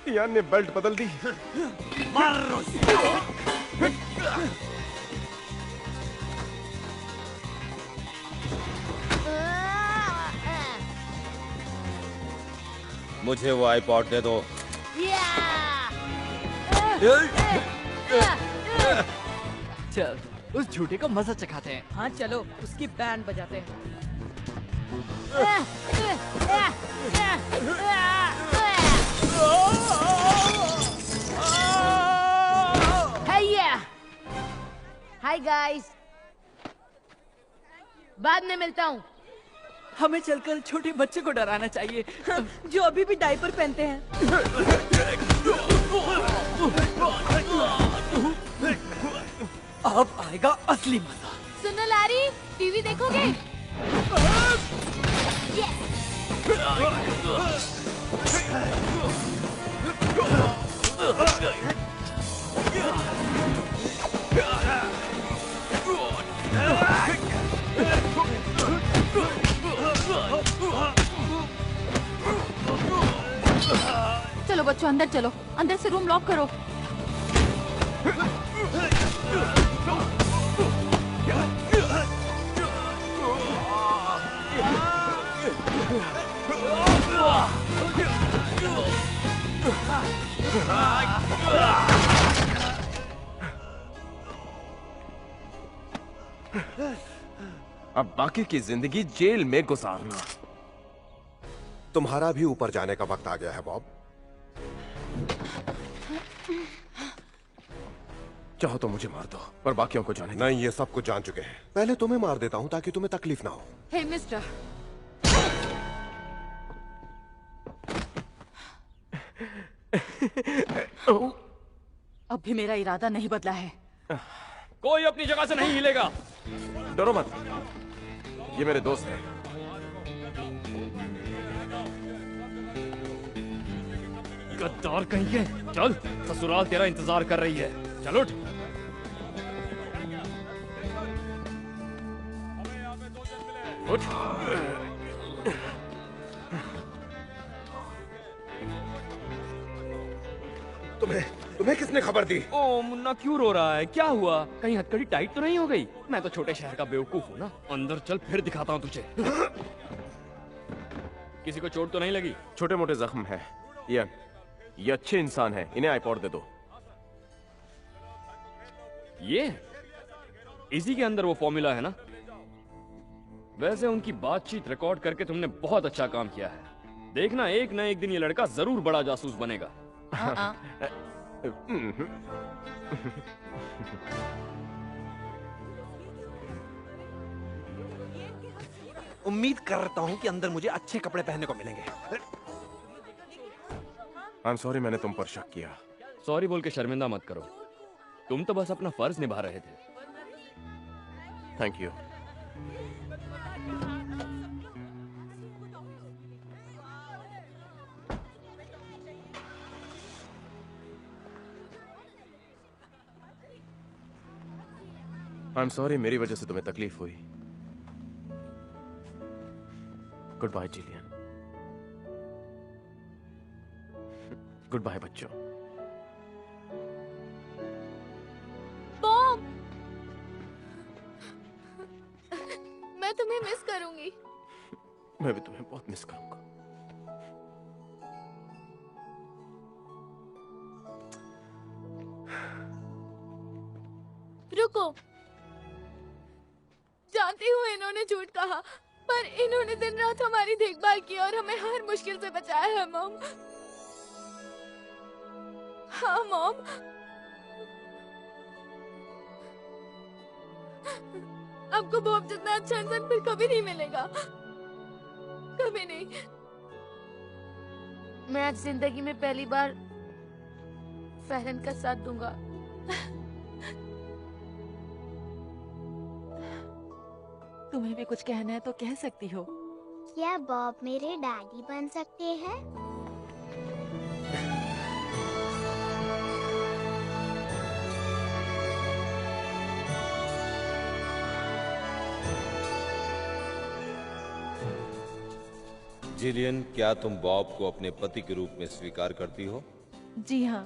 यान ने बेल्ट बदल दी। मुझे वो आईपॉड दे दो। चल उस झूठे को मजा चखाते हैं। हाँ चलो उसकी बैंड बजाते हैं। हाय गाइस, बाद में मिलता हूँ। हमें चलकर छोटे बच्चे को डराना चाहिए जो अभी भी डायपर पहनते हैं। अब आएगा असली मजा। सुनो लारी, टीवी देखोगे? चलो बच्चों बच्चों अंदर चलो, अंदर से रूम लॉक करो। अब बाकी की जिंदगी जेल में गुजारना। तुम्हारा भी ऊपर जाने का वक्त आ गया है बॉब। चाहो तो मुझे मार दो, पर बाकियों को जाने दो। नहीं, ये सब कुछ जान चुके हैं। पहले तुम्हें मार देता हूँ ताकि तुम्हें तकलीफ ना हो। हे मिस्टर, अब भी मेरा इरादा नहीं बदला है। कोई अपनी जगह से नहीं हिलेगा। डरो मत, ये मेरे दोस्त हैं। गद्दार कहीं के, चल ससुराल तेरा इंतजार कर रही है। चल उठ। उठ। तुम्हें किसने खबर दी? ओ मुन्ना क्यों रो रहा है? क्या हुआ? कहीं हथकड़ी टाइट तो नहीं हो गई? मैं तो छोटे शहर का बेवकूफ हूँ ना। अंदर चल, फिर दिखाता हूँ तुझे। किसी को चोट तो नहीं लगी? छोटे मोटे जख्म है। ये अच्छे इंसान है, इन्हें आईपॉड दे दो। ये इसी के अंदर वो फॉर्मूला है ना? वैसे उनकी बातचीत रिकॉर्ड करके तुमने बहुत अच्छा काम किया है। देखना, एक न एक दिन ये लड़का जरूर बड़ा जासूस बनेगा। उम्मीद करता हूँ कि अंदर मुझे अच्छे कपड़े पहनने को मिलेंगे। I'm sorry, मैंने तुम पर शक किया। सॉरी बोल के शर्मिंदा मत करो, तुम तो बस अपना फर्ज निभा रहे थे। Thank you. I'm sorry, मेरी वजह से तुम्हें तकलीफ हुई। Good bye Jillian. Good bye बच्चों। बॉब, मैं तुम्हें मिस करूंगी। मैं भी तुम्हें बहुत मिस करूंगा। रुको, जानती हूँ इन्होंने झूठ कहा, पर इन्होंने दिन रात हमारी देखभाल की और हमें हर मुश्किल से बचाया है मॉम। हाँ मॉम, आपको बॉब जितना अच्छा इंसान फिर कभी नहीं मिलेगा, कभी नहीं। मैं आज जिंदगी में पहली बार फहरन का साथ दूंगा। तुम्हें भी कुछ कहना है तो कह सकती हो। क्या बॉब मेरे डैडी बन सकते हैं? जिलियन, क्या तुम बॉब को अपने पति के रूप में स्वीकार करती हो? जी हाँ।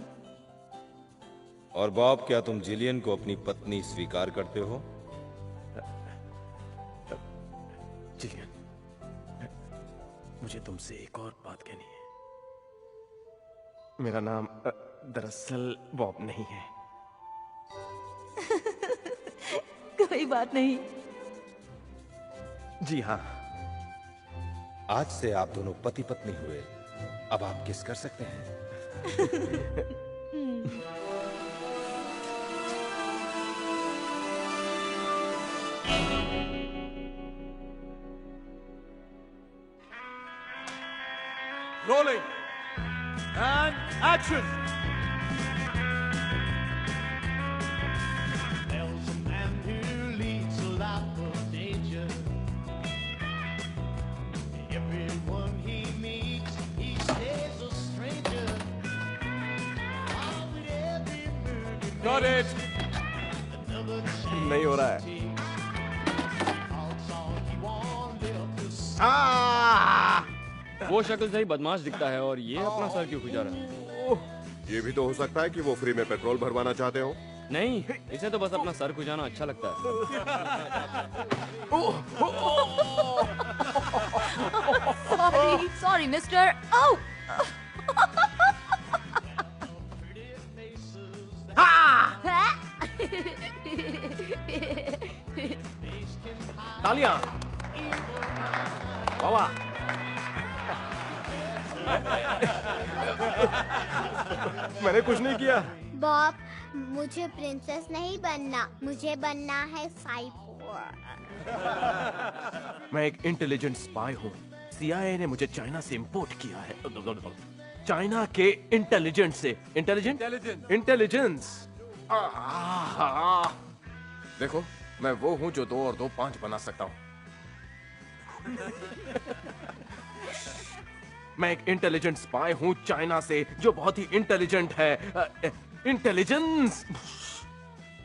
और बॉब, क्या तुम जिलियन को अपनी पत्नी स्वीकार करते हो? जिलियन, मुझे तुमसे एक और बात कहनी है। मेरा नाम दरअसल बॉब नहीं है। कोई बात नहीं। जी हाँ। आज से आप दोनों पति पत्नी हुए। अब आप किस कर सकते हैं। Rolling and action. There's a man who leads a life of danger. Everyone he meets, he stays a stranger. With every move he Got it. another नहीं हो रहा है। वो शक्ल से ही बदमाश दिखता है और ये अपना सर क्यों खुजा रहा है? ये भी तो हो सकता है कि वो फ्री में पेट्रोल भरवाना चाहते हो। नहीं, इसे तो बस अपना सर खुजाना अच्छा लगता सॉरी सॉरी मिस्टर। ओह तालियां। वाह वाह। मैंने कुछ नहीं किया। बॉब, मुझे प्रिंसेस नहीं बनना, मुझे बनना है साइबोर। मैं एक इंटेलिजेंट स्पाई हूँ। CIA ने मुझे चाइना से इंपोर्ट किया है। चाइना के इंटेलिजेंट से। इंटेलिजेंस। देखो, मैं वो हूँ जो 2 और 2 5 बना सकता हूँ। मैं एक इंटेलिजेंट स्पाई हूँ चाइना से जो बहुत ही इंटेलिजेंट है। इंटेलिजेंस।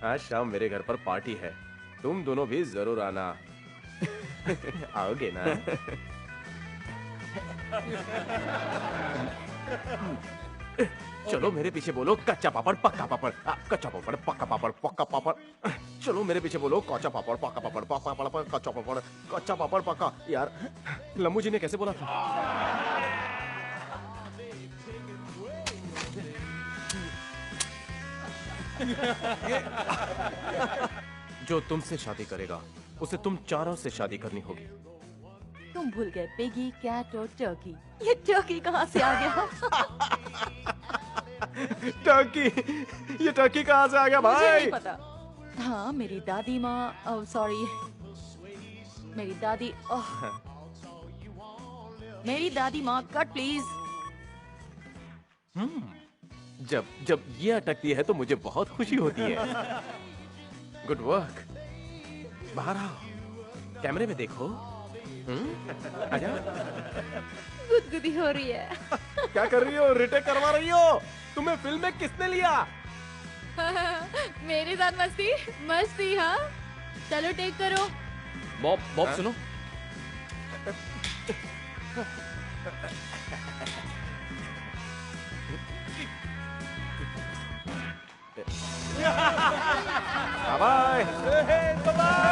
आज शाम मेरे घर पर पार्टी है, तुम दोनों भी जरूर आना। आओगे ना? चलो मेरे पीछे बोलो कच्चा पापड़ पक्का पापड़। कच्चा पापड़ पक्का पापड़ पक्का पापड़। चलो मेरे पीछे बोलो कच्चा पापड़ पक्का पापड़ पक्का पापड़ कच्चा पापड़ कच्चा पापड़ पक्का। यार लम्बू जी ने कैसे बोला था? जो तुमसे शादी करेगा उसे तुम चारों से शादी करनी होगी। तुम भूल गए पिगी, कैट और टर्की। ये टर्की कहाँ से आ गया? टर्की? ये टर्की कहाँ से आ गया भाई? मुझे नहीं पता। हाँ मेरी दादी माँ, सॉरी मेरी दादी, मेरी दादी माँ कट प्लीज। जब जब ये अटकती है तो मुझे बहुत खुशी होती है। Good work. बाहर आओ, कैमरे में देखो। आजा। गुदगुदी हो रही है। क्या कर रही हो? रिटेक करवा रही हो? तुम्हें फिल्म में किसने लिया? मेरे साथ मस्ती मस्ती। हाँ चलो टेक करो। बॉब सुनो। Bye bye.